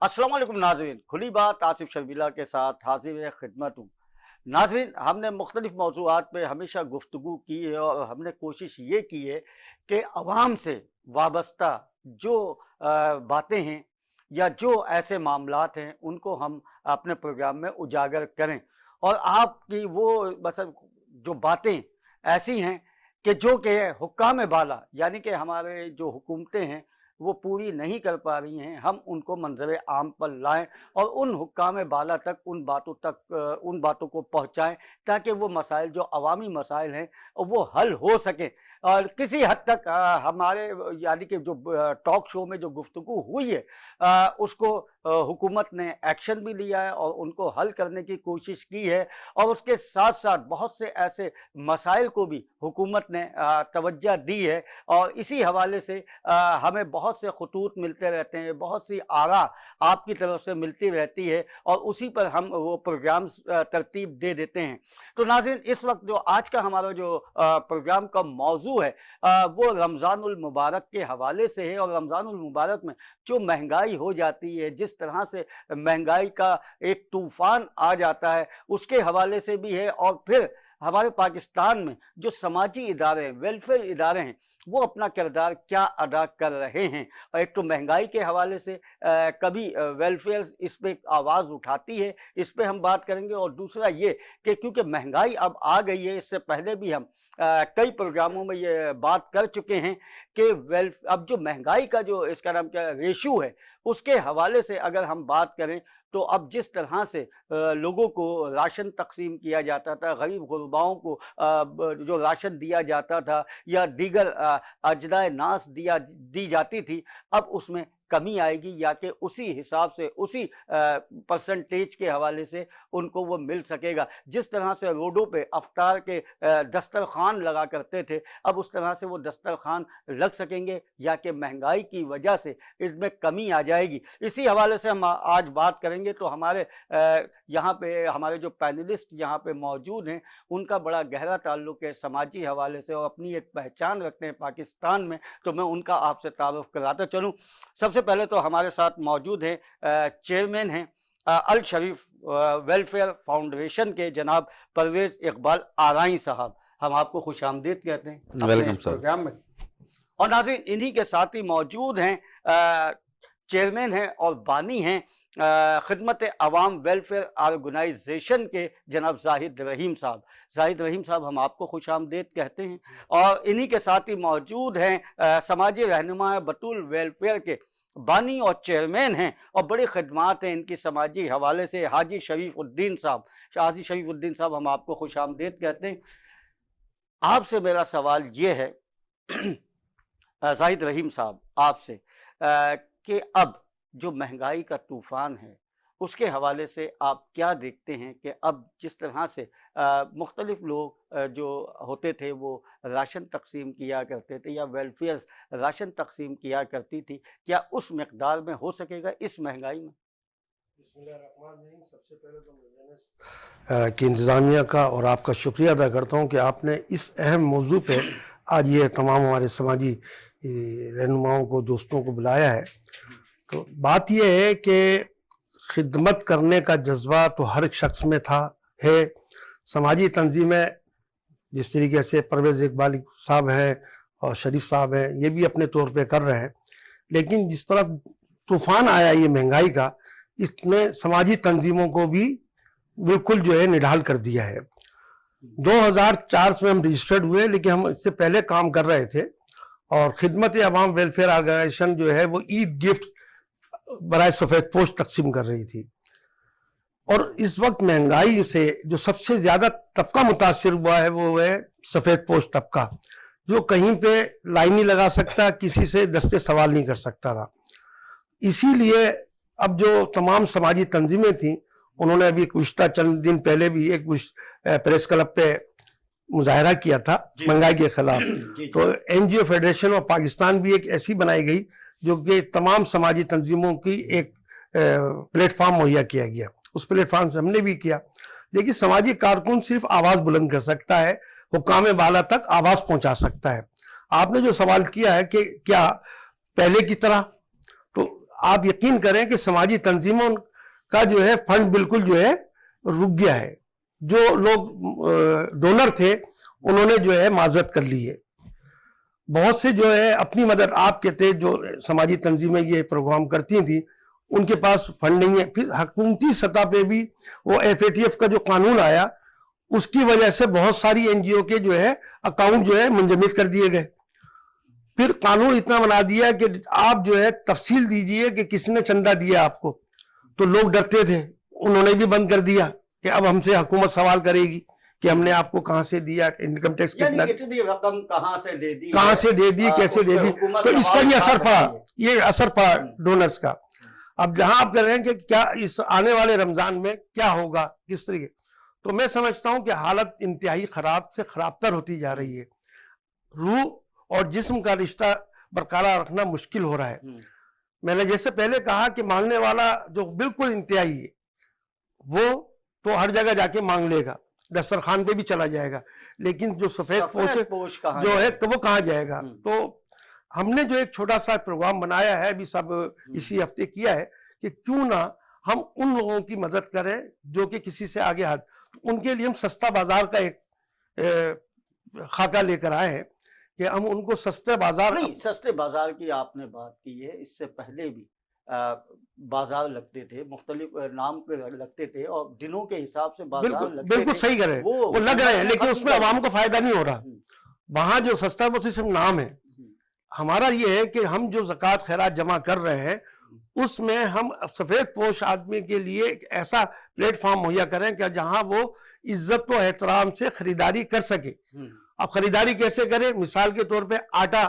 अस्सलाम वालेकुम नाज़रीन, खुली बात आसिफ शर्मिला के साथ हाजिर खिदमत हूँ। नाज़रीन, हमने मुख्तलिफ मौज़ूआत पे हमेशा गुफ्तगू की है और हमने कोशिश ये की है कि अवाम से वाबस्ता जो बातें हैं या जो ऐसे मामलात हैं उनको हम अपने प्रोग्राम में उजागर करें। और आपकी वो मतलब जो बातें ऐसी हैं कि जो कि हुक्काम बाला यानी कि हमारे जो हुकूमतें हैं वो पूरी नहीं कर पा रही हैं, हम उनको मंजर आम पर लाएं और उन हुक्काम बाला तक उन बातों को पहुंचाएं ताकि वो मसाइल जो अवामी मसाइल हैं वो हल हो सकें। और किसी हद तक हमारे यानी कि जो टॉक शो में जो गुफ्तगू हुई है उसको हुकूमत ने एक्शन भी लिया है और उनको हल करने की कोशिश की है। और उसके साथ साथ बहुत से ऐसे मसाइल को भी हुकूमत ने तवज्जो दी है और इसी हवाले से हमें बहुत से खतूत मिलते रहते हैं, बहुत सी आरा आपकी तरफ से मिलती रहती है और उसी पर हम वो प्रोग्राम्स तरतीब दे देते हैं। तो नाज़रीन, इस वक्त जो आज का हमारा जो प्रोग्राम का मौजू है वो रमज़ानुल मुबारक के हवाले से है। और रमज़ानुल मुबारक में जो महंगाई हो जाती है, जिस तरह से महंगाई का एक तूफ़ान आ जाता है, उसके हवाले से भी है। और फिर हमारे पाकिस्तान में जो समाजी इदारे हैं, वेलफेयर इदारे हैं, वो अपना किरदार क्या अदा कर रहे हैं। और एक तो महंगाई के हवाले से कभी वेलफेयर इस पे आवाज़ उठाती है, इस पे हम बात करेंगे। और दूसरा ये कि क्योंकि महंगाई अब आ गई है, इससे पहले भी हम कई प्रोग्रामों में ये बात कर चुके हैं कि अब जो महंगाई का जो इसका नाम क्या रेशो है, उसके हवाले से अगर हम बात करें तो अब जिस तरह से लोगों को राशन तकसीम किया जाता था, गरीब गुरबाओं को जो राशन दिया जाता था या दीगर अजनाए नास दी जाती थी, अब उसमें कमी आएगी या कि उसी हिसाब से उसी परसेंटेज के हवाले से उनको वो मिल सकेगा। जिस तरह से रोडों पे अफ्तार के दस्तरखान लगा करते थे, अब उस तरह से वो दस्तरखान लग सकेंगे या कि महंगाई की वजह से इसमें कमी आ जाएगी। इसी हवाले से हम आज बात करेंगे। तो हमारे यहाँ पे हमारे जो पैनलिस्ट यहाँ पे मौजूद हैं, उनका बड़ा गहरा ताल्लुक़ है समाजी हवाले से और अपनी एक पहचान रखते हैं पाकिस्तान में। तो मैं उनका आपसे तारुफ कराता चलूँ। सबसे पहले तो हमारे साथ मौजूद हैं चेयरमैन हैं अल शरीफ वेलफेयर फाउंडेशन के जनाब परवेज़ इकबाल आराई साहब। हम आपको खुश आमदीद कहते हैं वेलकम सर प्रोग्राम में। और नाज़रीन, इन्हीं के साथ ही मौजूद हैं चेयरमैन हैं और बानी हैं खिदमत अवाम वेलफेयर ऑर्गेनाइजेशन के जनाब जाहिद रहीम साहब। जाहिद रहीम साहब, हम आपको खुश आमदीद कहते हैं। और इन्हीं के साथ ही मौजूद हैं समाजी रहनुमा बतूल वेलफेयर के बानी और चेयरमैन हैं और बड़ी खिदमात हैं इनकी समाजी हवाले से, हाजी शरीफुद्दीन साहब। हाजी शरीफुद्दीन साहब, हम आपको खुश आमदीद कहते हैं। आपसे मेरा सवाल ये है जाहिद रहीम साहब आपसे कि अब जो महंगाई का तूफ़ान है उसके हवाले से आप क्या देखते हैं कि अब जिस तरह से मुख्तलिफ लोग जो होते थे वो राशन तकसीम किया करते थे या वेलफेयर राशन तकसीम किया करती थी, क्या उस मकदार में हो सकेगा इस महंगाई में? सबसे पहले तो मैं कि इंतज़ामिया का और आपका शुक्रिया अदा करता हूँ कि आपने इस अहम मौजू पे आज ये तमाम हमारे समाजी रहनुमाओं को, दोस्तों को बुलाया है। तो बात यह है कि खिदमत करने का जज्बा तो हर शख्स में है। समाजी तंजीमें जिस तरीके से परवेज़ इकबाल साहब हैं और शरीफ साहब हैं, ये भी अपने तौर पे कर रहे हैं। लेकिन जिस तरह तूफ़ान आया ये महंगाई का, इसने समाजी तंजीमों को भी बिल्कुल जो है निढाल कर दिया है। 2004 में हम रजिस्टर्ड हुए, लेकिन हम इससे पहले काम कर रहे थे। और खिदमत अवाम वेलफेयर ऑर्गेनाइजेशन जो है वो ईद गिफ्ट बराए सफ़ेद पोश तकसीम कर रही थी। और इस वक्त महंगाई से जो सबसे ज़्यादा तबका मुतासिर हुआ है वो है सफ़ेद पोश तबका, जो कहीं पे लाइन नहीं लगा सकता, किसी से दस्ते सवाल नहीं कर सकता था। इसीलिए अब जो तमाम समाजी तंजीमें थीं, उन्होंने अभी गुज़िश्ता चंद दिन पहले भी एक प्रेस क्लब पे मुजाहरा किया था महंगाई के खिलाफ। तो NGO फेडरेशन ऑफ पाकिस्तान भी एक ऐसी बनाई गई जो कि तमाम समाजी तंजीमों की एक प्लेटफार्म मुहैया किया गया। उस प्लेटफार्म से हमने भी किया। लेकिन समाजी कारकुन सिर्फ आवाज़ बुलंद कर सकता है, हुक्काम बाला तक आवाज़ पहुंचा सकता है। आपने जो सवाल किया है कि क्या पहले की तरह, तो آپ یقین کریں کہ سماجی تنظیموں کا جو ہے فنڈ بالکل جو ہے رک گیا ہے. جو لوگ ڈونر تھے انہوں نے جو ہے معذرت کر لی ہے. بہت سے جو ہے اپنی مدد آپ کے تھے جو سماجی تنظیمیں یہ پروگرام کرتی تھیں ان کے پاس فنڈ نہیں ہے. پھر حکومتی سطح پہ بھی وہ FATF کا جو قانون آیا اس کی وجہ سے بہت ساری NGO کے جو ہے اکاؤنٹ جو ہے منجمد کر دیے گئے. پھر قانون اتنا بنا دیا کہ آپ جو ہے تفصیل دیجئے کہ کس نے چندہ دیا آپ کو. تو لوگ ڈرتے تھے, انہوں نے بھی بند کر دیا کہ اب ہم سے حکومت سوال کرے گی کہ ہم نے آپ کو کہاں سے دیا, انکم ٹیکس کتنا, کتنی رقم کہاں سے دے دی, کیسے دے دی. تو اس کا بھی اثر پڑا, یہ اثر پڑا ڈونرز کا. اب جہاں آپ کہہ رہے ہیں کہ کیا اس آنے والے رمضان میں کیا ہوگا کس طریقے, تو میں سمجھتا ہوں کہ حالت انتہائی خراب سے خراب تر ہوتی جا رہی ہے. روح اور جسم کا رشتہ برقرار رکھنا مشکل ہو رہا ہے. میں نے جیسے پہلے کہا کہ مانگنے والا جو بالکل انتہائی ہے وہ تو ہر جگہ جا کے مانگ لے گا, دسترخوان پہ بھی چلا جائے گا, لیکن جو سفید پوش جو ہے تو وہ کہاں جائے گا. تو ہم نے جو ایک چھوٹا سا پروگرام بنایا ہے ابھی سب اسی ہفتے کیا ہے کہ کیوں نہ ہم ان لوگوں کی مدد کریں جو کہ کسی سے آگے ہاتھ, ان کے لیے ہم سستا بازار کا ایک خاکہ لے کر آئے ہیں کہ ہم ان کو سستے بازار, نہیں سستے بازار کی آپ نے بات کی ہے, اس سے پہلے بھی بازار لگتے تھے, مختلف نام پہ لگتے تھے اور دنوں کے حساب سے بازار لگتے تھے. بالکل صحیح کر رہے ہیں, وہ لگ رہے ہیں لیکن اس میں عوام کو فائدہ نہیں ہو رہا. وہاں جو سستا وہ صرف نام ہے. ہمارا یہ ہے کہ ہم جو زکوٰۃ خیرات جمع کر رہے ہیں اس میں ہم سفید پوش آدمی کے لیے ایک ایسا پلیٹ فارم مہیا کریں کہ جہاں وہ عزت و احترام سے خریداری کر سکے. اب خریداری کیسے کرے؟ مثال کے طور پہ آٹا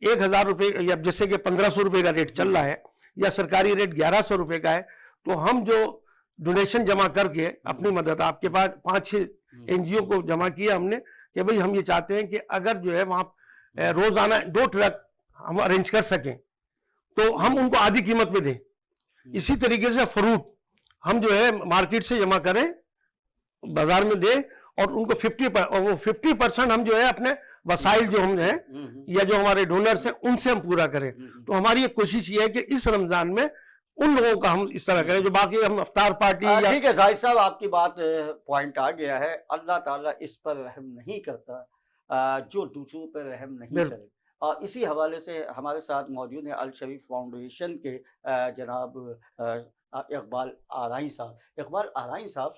1000 روپے یا جیسے کہ 1500 روپے کا ریٹ چل رہا ہے یا سرکاری ریٹ 1100 روپے کا ہے, تو ہم جو ڈونیشن جمع کر کے اپنی مدد آپ کے پاس 5-6 NGO کو جمع کیا ہم نے کہ بھئی ہم یہ چاہتے ہیں کہ اگر جو ہے وہاں روزانہ 2 ٹرک ہم ارینج کر سکیں تو ہم ان کو آدھی قیمت پہ دیں. اسی طریقے سے فروٹ ہم جو ہے مارکیٹ سے جمع کریں, بازار میں دیں, اور ان کو 50% ہم جو ہے اپنے وسائل جو ہم ہیں یا جو ہمارے ڈونرز ہیں ان سے ہم پورا کریں. تو ہماری ایک کوشش یہ ہے کہ اس رمضان میں ان لوگوں کا ہم اس طرح کریں جو باقی ہم افطار پارٹی. ٹھیک ہے زاہد صاحب, آپ کی بات پوائنٹ آ گیا ہے. اللہ تعالیٰ اس پر رحم نہیں کرتا جو دوسروں پر رحم نہیں کرے. اور اسی حوالے سے ہمارے ساتھ موجود ہیں الشریف فاؤنڈیشن کے جناب اقبال آرائیں صاحب. اقبال آرائیں صاحب,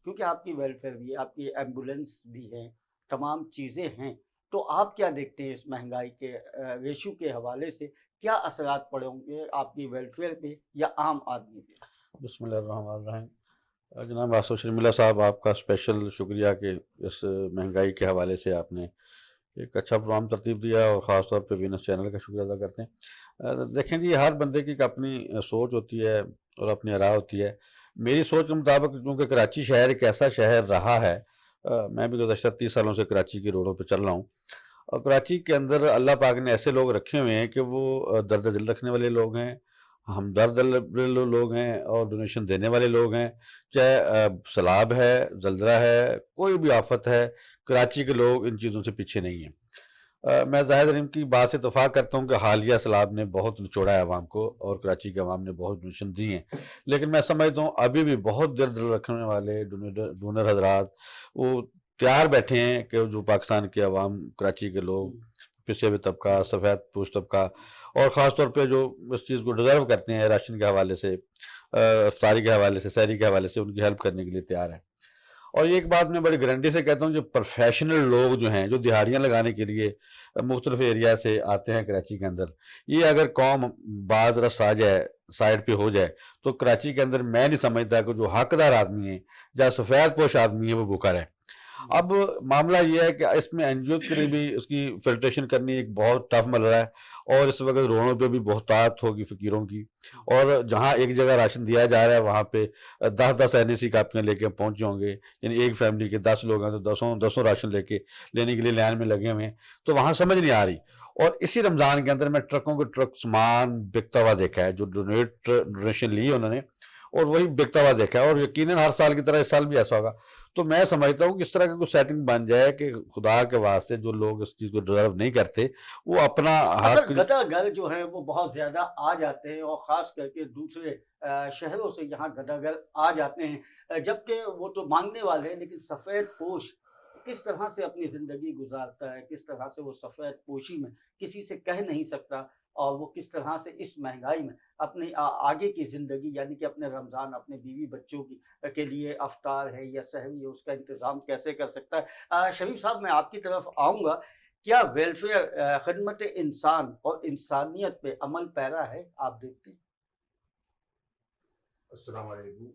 کیونکہ آپ کی ویلفیئر بھی, آپ کی ایمبولینس بھی ہیں, تمام چیزیں ہیں, تو آپ کیا دیکھتے ہیں اس مہنگائی کے ریشو کے حوالے سے کیا اثرات پڑے ہوں گے آپ کی ویلفیئر پہ یا عام آدمی پہ؟ بسم اللہ الرحمن الرحیم. جناب آصف شرمیلہ صاحب, آپ کا اسپیشل شکریہ کہ اس مہنگائی کے حوالے سے آپ نے ایک اچھا پروگرام ترتیب دیا, اور خاص طور پہ وینس چینل کا شکریہ ادا کرتے ہیں. دیکھیں جی, ہر بندے کی ایک اپنی سوچ ہوتی ہے اور اپنی آراء ہوتی ہے. میری سوچ کے مطابق چونکہ کراچی شہر ایک ایسا شہر رہا ہے, میں بھی گزشتہ 30 سالوں سے کراچی کی روڈوں پہ چل رہا ہوں, اور کراچی کے اندر اللہ پاک نے ایسے لوگ رکھے ہوئے ہیں کہ وہ درد دل رکھنے والے لوگ ہیں, ہمدرد لوگ ہیں, اور ڈونیشن دینے والے لوگ ہیں. چاہے سیلاب ہے, زلزلہ ہے, کوئی بھی آفت ہے, کراچی کے لوگ ان چیزوں سے پیچھے نہیں ہیں. میں ظاہر ان کی بات سے اتفاق کرتا ہوں کہ حالیہ سیلاب نے بہت نچوڑا ہے عوام کو, اور کراچی کے عوام نے بہت ڈونیشن دی ہیں, لیکن میں سمجھتا ہوں ابھی بھی بہت دل رکھنے والے ڈونر حضرات وہ تیار بیٹھے ہیں کہ جو پاکستان کے عوام, کراچی کے لوگ, پسے ہوئے طبقہ, سفید پوش طبقہ, اور خاص طور پہ جو اس چیز کو ڈیزرو کرتے ہیں راشن کے حوالے سے, افطاری کے حوالے سے, سحری کے حوالے سے, ان کی ہیلپ کرنے کے لیے تیار ہیں. اور یہ ایک بات میں بڑی گارنٹی سے کہتا ہوں, جو پروفیشنل لوگ جو ہیں, جو دہاڑیاں لگانے کے لیے مختلف ایریا سے آتے ہیں کراچی کے اندر, یہ اگر قوم بعض رس آ جائے, سائڈ پہ ہو جائے, تو کراچی کے اندر میں نہیں سمجھتا کہ جو حقدار آدمی ہیں یا سفید پوش آدمی ہے وہ بھوکا رہے. اب معاملہ یہ ہے کہ اس میں NGO کے لیے بھی اس کی فلٹریشن کرنی ایک بہت ٹف مرحلہ ہے, اور اس وقت روڈوں پہ بھی بہتات ہوگی فقیروں کی, اور جہاں ایک جگہ راشن دیا جا رہا ہے وہاں پہ 10 NAC کاپیاں لے کے پہنچے ہوں گے, یعنی ایک فیملی کے 10 لوگ ہیں تو 10 راشن لینے کے لیے لائن میں لگے ہوئے ہیں, تو وہاں سمجھ نہیں آ رہی. اور اسی رمضان کے اندر میں ٹرکوں کے ٹرک سامان بکتا ہوا دیکھا ہے, جو ڈونیشن لی ہے انہوں نے, اور وہی بکتا ہوا دیکھا ہے، اور یقیناً ہر سال کی طرح اس سال بھی ایسا ہوگا. تو میں سمجھتا ہوں کہ اس طرح کی کوئی سیٹنگ بن جائے کہ خدا کے واسطے جو لوگ اس چیز کو ڈیزرو نہیں کرتے وہ اپنا اگر حق. گدا گر جو ہیں وہ بہت زیادہ آ جاتے ہیں، اور خاص کر کے دوسرے شہروں سے یہاں گدا گر آ جاتے ہیں، جبکہ وہ تو مانگنے والے ہیں، لیکن سفید پوش کس طرح سے اپنی زندگی گزارتا ہے، کس طرح سے وہ سفید پوشی میں کسی سے کہہ نہیں سکتا، اور وہ کس طرح سے اس مہنگائی میں اپنی آگے کی زندگی، یعنی کہ اپنے رمضان، اپنے بیوی بچوں کے لیے افطار ہے یا سحری ہے، اس کا انتظام کیسے کر سکتا ہے. شریف صاحب، میں آپ کی طرف آؤں گا. کیا ویلفیئر خدمت انسان اور انسانیت پہ عمل پیرا ہے؟ آپ دیکھتے ہیں. السلام علیکم.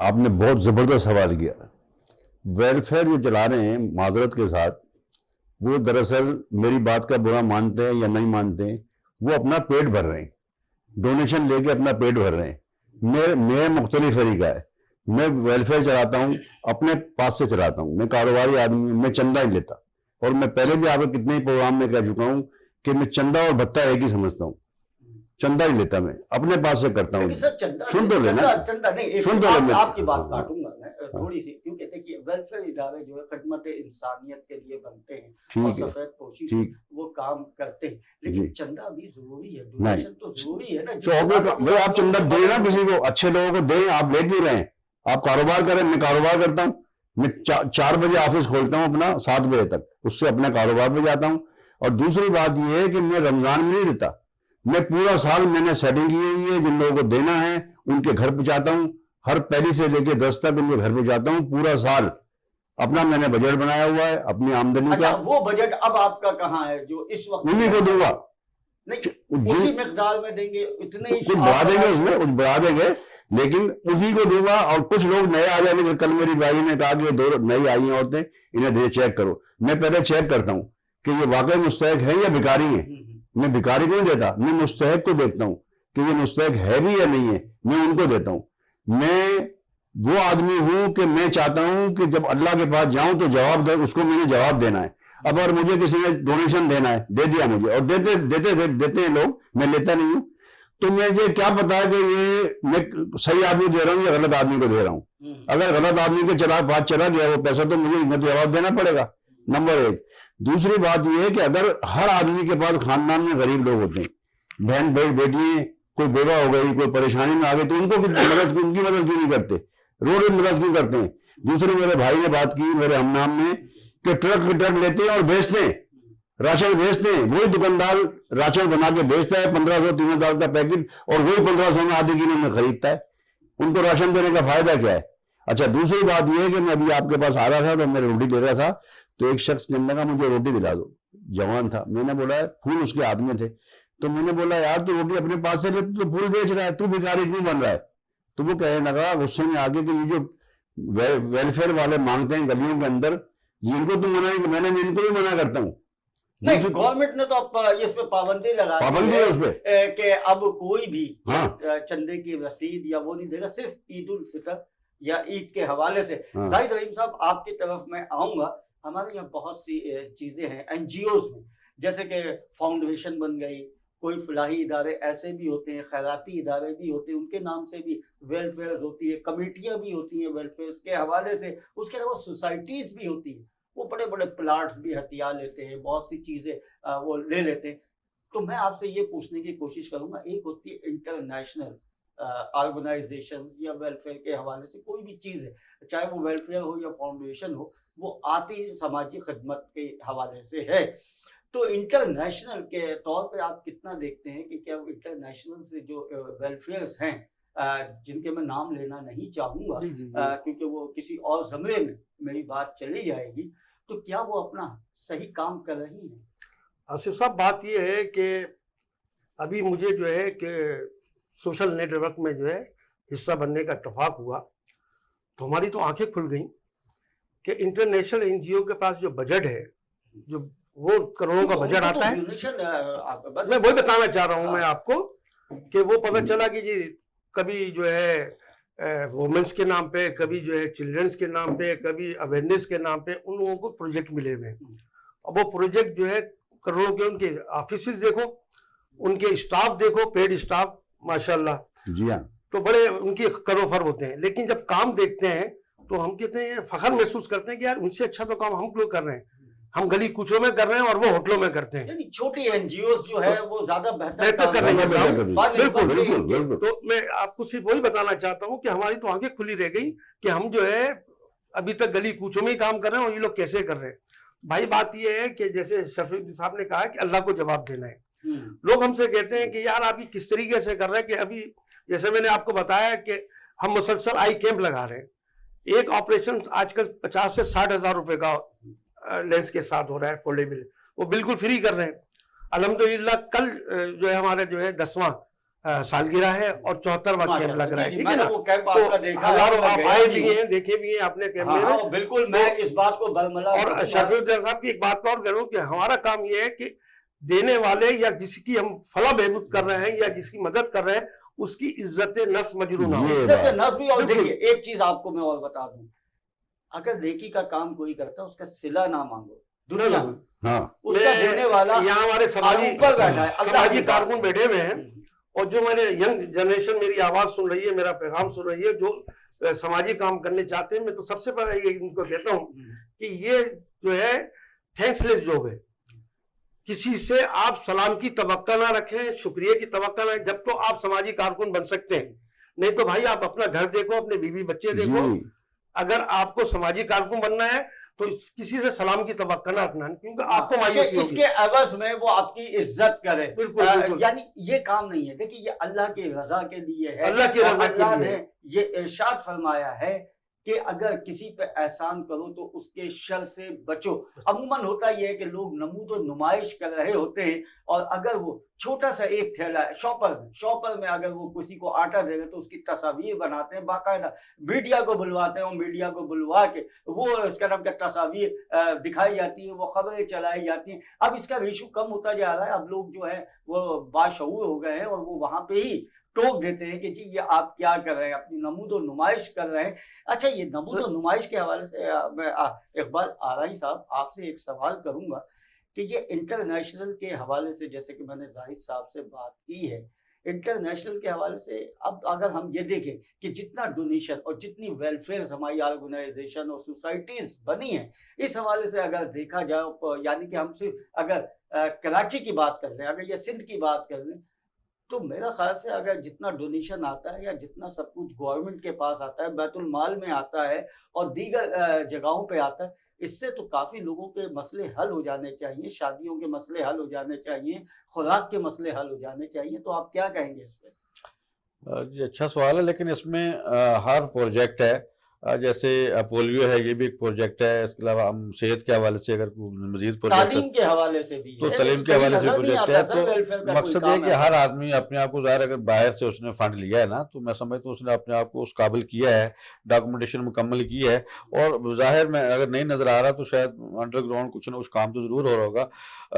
آپ نے بہت زبردست سوال کیا. ویلفیئر جو چلا رہے ہیں معذرت کے ساتھ، وہ دراصل میری بات کا برا مانتے ہیں یا نہیں مانتے ہیں، وہ اپنا پیٹ بھر رہے ہیں، ڈونیشن لے کے اپنا پیٹ بھر رہے ہیں. میں مختلف طریقہ ہے. میں ویلفیئر چلاتا ہوں، اپنے پاس سے چلاتا ہوں. میں کاروباری آدمی ہوں، میں چندہ ہی لیتا. اور میں پہلے بھی آپ کو کتنے ہی پروگرام میں کہہ چکا ہوں کہ میں چندہ اور بھتہ ایک ہی سمجھتا ہوں. چندہ ہی لیتا، میں اپنے پاس سے کرتا ہوں. لیکن سر چندہ سن تو لینا، چندہ نہیں، ایک سن تو لینا. آپ کی بات کاٹوں گا میں تھوڑی سی، کیونکہ دیکھیے ویلفیئر ادارے جو ہے خدمت انسانیت کے لیے بنتے ہیں اور ٹھیک ہے، سفید پوشی سے ٹھیک. وہ کام کرتے ہیں، جی. لیکن چندہ بھی ضروری ہے، ڈونیشن تو ضروری ہے نا. تو بھائی آپ چندہ دیں نا کسی کو، اچھے لوگوں کو دیں. آپ لے کیوں رہے ہیں؟ آپ کاروبار کریں. میں کاروبار کرتا ہوں. میں 4 بجے آفس کھولتا ہوں اپنا، 7 بجے تک اس سے اپنے کاروبار پہ جاتا ہوں. اور دوسری بات یہ ہے کہ میں رمضان میں نہیں دیتا. میں پورا سال میں نے سیٹنگ کی ہوئی ہے. جن لوگوں کو دینا ہے ان کے گھر پہنچاتا ہوں. ہر پہلی سے لے کے 10 تک ان کے گھر پہنچاتا ہوں. پورا سال اپنا میں نے بجٹ بنایا ہوا ہے اپنی آمدنی اچھا، کا. وہ بجٹ اب آپ کا کہاں ہے جو اس وقت انہیں کو دوں گا. نہیں اسی مقدار میں دیں گے؟ اتنے ہی کچھ بڑھا دیں گے، اس میں کچھ بڑھا دیں گے، لیکن اسی کو دوں گا. اور کچھ لوگ نئے آ جائیں گے. کل میری بھائی نے کہا کہ 2 نئی آئی ہیں عورتیں، انہیں دے چیک کرو. میں پہلے چیک کرتا ہوں کہ یہ واقعی مستحق ہے یا بھکاری ہیں. میں بھکاری کو نہیں دیتا، میں مستحق کو دیکھتا ہوں کہ یہ مستحق ہے بھی یا نہیں ہے. میں ان کو دیتا ہوں. میں وہ آدمی ہوں کہ میں چاہتا ہوں کہ جب اللہ کے پاس جاؤں تو جواب دے، اس کو میں نے جواب دینا ہے. اب اگر مجھے کسی نے ڈونیشن دینا ہے، دے دیا مجھے، اور دیتے ہیں لوگ، میں لیتا نہیں ہوں. تو مجھے کیا پتا ہے کہ یہ میں صحیح آدمی دے رہا ہوں یا غلط آدمی کو دے رہا ہوں. اگر غلط آدمی کے بات چلا گیا وہ پیسہ، تو مجھے جواب دینا پڑے گا، نمبر 1. دوسری بات یہ ہے کہ اگر ہر آدمی کے پاس خاندان میں غریب لوگ ہوتے ہیں، بہن بیٹی ہیں، کوئی بیوہ ہو گئی، کوئی پریشانی میں آ گئی، تو ان کو ان کی مدد کیوں نہیں کرتے؟ روڈ میں مدد کیوں کرتے ہیں؟ دوسری میرے بھائی نے بات کی میرے ہم نام میں کہ ٹرک لیتے ہیں اور بیچتے ہیں، راشن بیچتے ہیں. وہی دکاندار راشن بنا کے بیچتا ہے 1500 $3,000 کا پیکٹ، اور وہی 1500 میں آدھی کلو میں خریدتا ہے. ان کو راشن دینے کا فائدہ کیا ہے؟ اچھا، دوسری بات یہ ہے کہ میں ابھی آپ کے پاس آ رہا تھا تو میں روٹی دے رہا تھا، تو ایک شخص کہنے لگا مجھے روٹی دلا دو. جوان تھا. میں نے بولا، پھول اس کے ہاتھ میں تھے، تو میں نے بولا یار تو روٹی اپنے پاس سے لے، تو پھول بیچ رہا ہے، تو بھکاری کیوں بن رہا ہے؟ تو وہ کہنے لگا غصے میں آگے کہ یہ جو ویلفیئر والے مانگتے ہیں گلیوں کے اندر، ان کو تو منع، میں نے ان کو بھی منع کرتا ہوں. نہیں، گورنمنٹ نے تو اب اس پہ پابندی لگا پابندی ہے اس پہ کہ اب کوئی بھی ہاں چندے کی رسید یا وہ نہیں دے گا، صرف عید الفطر یا عید کے حوالے سے. ہاں. زاہد رحیم صاحب، آپ کی طرف میں آؤں گا. ہمارے یہاں بہت سی چیزیں ہیں NGOs میں، جیسے کہ فاؤنڈیشن بن گئی، کوئی فلاحی ادارے ایسے بھی ہوتے ہیں، خیراتی ادارے بھی ہوتے ہیں، ان کے نام سے بھی ویلفیئرز ہوتی ہے، کمیٹیاں بھی ہوتی ہیں ویلفیئرز کے حوالے سے. اس کے علاوہ سوسائٹیز بھی ہوتی ہیں، وہ بڑے بڑے پلاٹس بھی ہتھیار لیتے ہیں، بہت سی چیزیں وہ لے لیتے ہیں. تو میں آپ سے یہ پوچھنے کی کوشش کروں گا، ایک ہوتی ہے انٹرنیشنل آرگنائزیشنز یا ویلفیئر کے حوالے سے کوئی بھی چیز ہے، چاہے وہ ویلفیئر ہو یا فاؤنڈیشن ہو، وہ آتی سماجی خدمت کے حوالے سے ہے. تو انٹرنیشنل کے طور پہ آپ کتنا دیکھتے ہیں کہ کیا وہ انٹرنیشنل سے جو ویلفیئرز ہیں، جن کے میں نام لینا نہیں چاہوں گا کیونکہ وہ کسی اور زمرے میں میری بات چلی جائے گی، تو کیا وہ اپنا صحیح کام کر رہی ہیں؟ آصف صاحب، بات یہ ہے کہ ابھی مجھے جو ہے کہ سوشل نیٹ ورک میں جو ہے حصہ بننے کا اتفاق ہوا، تو ہماری تو آنکھیں کھل گئیں کہ انٹرنیشنل NGO کے پاس جو بجٹ ہے، جو وہ کروڑوں کا بجٹ آتا ہے، میں وہی بتانا چاہ رہا ہوں میں آپ کو کہ وہ پتہ چلا کہ جی کبھی جو ہے وومنس کے نام پہ، کبھی جو ہے چلڈرنس کے نام پہ، کبھی اویئرنیس کے نام پہ ان لوگوں کو پروجیکٹ ملے ہوئے ہیں. اب وہ پروجیکٹ جو ہے کروڑوں کے، ان کے آفیسز دیکھو، ان کے اسٹاف دیکھو، پیڈ اسٹاف ماشاءاللہ. جی ہاں. तो बड़े उनकी करोफर होते हैं, लेकिन जब काम देखते हैं तो हम कहते हैं, फख्र महसूस करते हैं कि यार उनसे अच्छा तो काम हम लोग कर रहे हैं, हम गली कूचों में कर रहे हैं और वो होटलों में करते हैं। यानी छोटी एनजीओ जो है वो ज्यादा बेहतर कर रही है बेहतर काम। कर रही है। बाद में बिल्कुल, इनकम बिल्कुल देगी। बिल्कुल। तो मैं आपको सिर्फ वही बताना चाहता हूँ कि हमारी तो आंखें खुली रह गई कि हम जो है अभी तक गली कूचों में ही काम कर रहे हैं और ये लोग कैसे कर रहे हैं। भाई बात ये है कि जैसे शफीक साहब ने कहा कि अल्लाह को जवाब देना है। लोग हमसे कहते हैं कि यार आप ये किस तरीके से कर रहे हैं, कि अभी जैसे मैंने आपको बताया कि हम मुसलसल आई कैंप लगा रहे हैं। एक ऑपरेशन आजकल 50 से 60 हजार रुपए का लेंस के साथ हो रहा है, फोल्डेबल, वो बिल्कुल फ्री कर रहे हैं। अल्हम्दुलिल्लाह कल जो है हमारे जो है 10वां सालगिरह है और 74वां कैंप लग रहा है, जी, ठीक है मैंने ना। वो कैंप तो आपका देखा है, हजारों मैं आप गया आए भी भी हूँ। हैं, देखे भी हैं आपने कैंप हाँ, में। हाँ, बिल्कुल मैं इस बात को बरमला और करूंगा। शफीक साहब की एक बात और करूं कि हमारा काम ये है कि देने वाले या जिसकी हम फला बहबूद कर रहे हैं या जिसकी मदद कर रहे हैं उसकी इज्जत नफ्स मजरू ना हो। ये इज्जत बात। नफ्स भी। और बिल्कुल। देखिए एक चीज आपको मैं और बता दूं, अगर नेकी का काम कोई करता है उसका सिला ना मांगो दुनिया में, हाँ उसका देने वाला यहाँ हमारे समाजी ऊपर बैठा है, अल्लाह समाजी के साथ। कारकुन बैठे हुए हैं और जो मेरे यंग जनरेशन मेरी आवाज सुन रही है, मेरा पैगाम सुन रही है, जो समाजी काम करने चाहते हैं, मैं तो सबसे पहले ये इनको कहता हूँ कि ये जो है थैंक्सलेस जॉब है। किसी से आप सलाम की तवक्का ना रखें, शुक्रिया की तवक्का ना, जब तो आप समाजी कारकुन बन सकते हैं। नहीं तो भाई आप अपना घर देखो, अपने बीवी बच्चे देखो। जी अगर आपको समाजी कारकुन बनना है तो किसी से सलाम की तवक्का ना रखना, क्योंकि आपको कि मायूसी होगी। इसके एवज में वो आपकी इज्जत करे। बिल्कुल, बिल्कुल। यानी ये काम नहीं है। देखिए ये अल्लाह की रजा के लिए है। अल्लाह की और रजा के अल्लाह लिए ने है। ये इरशाद फरमाया है कि अगर किसी पे एहसान करो तो उसके शर से बचो। अमूमन होता ये है कि लोग नमूद और नुमाइश कर रहे होते हैं, और अगर वो छोटा सा एक ठेला है शॉपर में अगर वो किसी को आटा दे रहे तो उसकी तस्वीर बनाते हैं, बाकायदा मीडिया को बुलवाते हैं और मीडिया को बुलवा के वो इसका नाम क्या तस्वीर दिखाई जाती है, वो खबरें चलाई जाती हैं। अब इसका रेशो कम होता जा रहा है। अब लोग जो है वो बाशऊर हो गए हैं और वो वहां पे ही टोक देते हैं कि जी ये आप क्या कर रहे हैं, अपनी नमूद और नुमाइश कर रहे हैं। अच्छा, ये नमूद और नुमाइश के हवाले से मैं इकबाल आराई साहब आपसे एक सवाल करूंगा कि ये इंटरनेशनल के हवाले से, जैसे कि मैंने जाहिद साहब से बात की है, इंटरनेशनल के हवाले से अब अगर हम ये देखें कि जितना डोनेशन और जितनी वेलफेयर हमारी ऑर्गेनाइजेशन और सोसाइटीज बनी हैं, इस हवाले से अगर देखा जाए, यानी कि हम सिर्फ अगर कराची की बात कर लें, अगर ये सिंध की बात कर लें, तो मेरा ख्याल से अगर जितना डोनेशन आता है या जितना सब कुछ गवर्नमेंट के पास आता है, बैतुल माल में आता है और दीगर जगहों पे आता है, इससे तो काफी लोगों के मसले हल हो जाने चाहिए, शादियों के मसले हल हो जाने चाहिए, खुराक के मसले हल हो जाने चाहिए। तो आप क्या कहेंगे इस पे? जी अच्छा सवाल है, लेकिन इसमें हर प्रोजेक्ट है, जैसे पोलियो है, ये भी एक प्रोजेक्ट है। इसके अलावा हम सेहत के हवाले से अगर मजीद प्रोजेक्ट तालीम के हवाले से भी तो है, तालीम लेकिन के कहीं हवाले से नजर नहीं प्रोजेक्ट आता है। सर वेलफेयर तो का कोई मकसद ये है काम कि ऐसा। हर आदमी अपने आप को, ज़ाहिर अगर बाहर से उसने फंड लिया है ना, तो मैं समझता हूँ उसने अपने आप को उस काबिल किया है, डॉक्यूमेंटेशन मुकम्मल की है, और ज़ाहिर में अगर नहीं नज़र आ रहा तो शायद अंडरग्राउंड कुछ ना कुछ काम तो ज़रूर हो रहा होगा।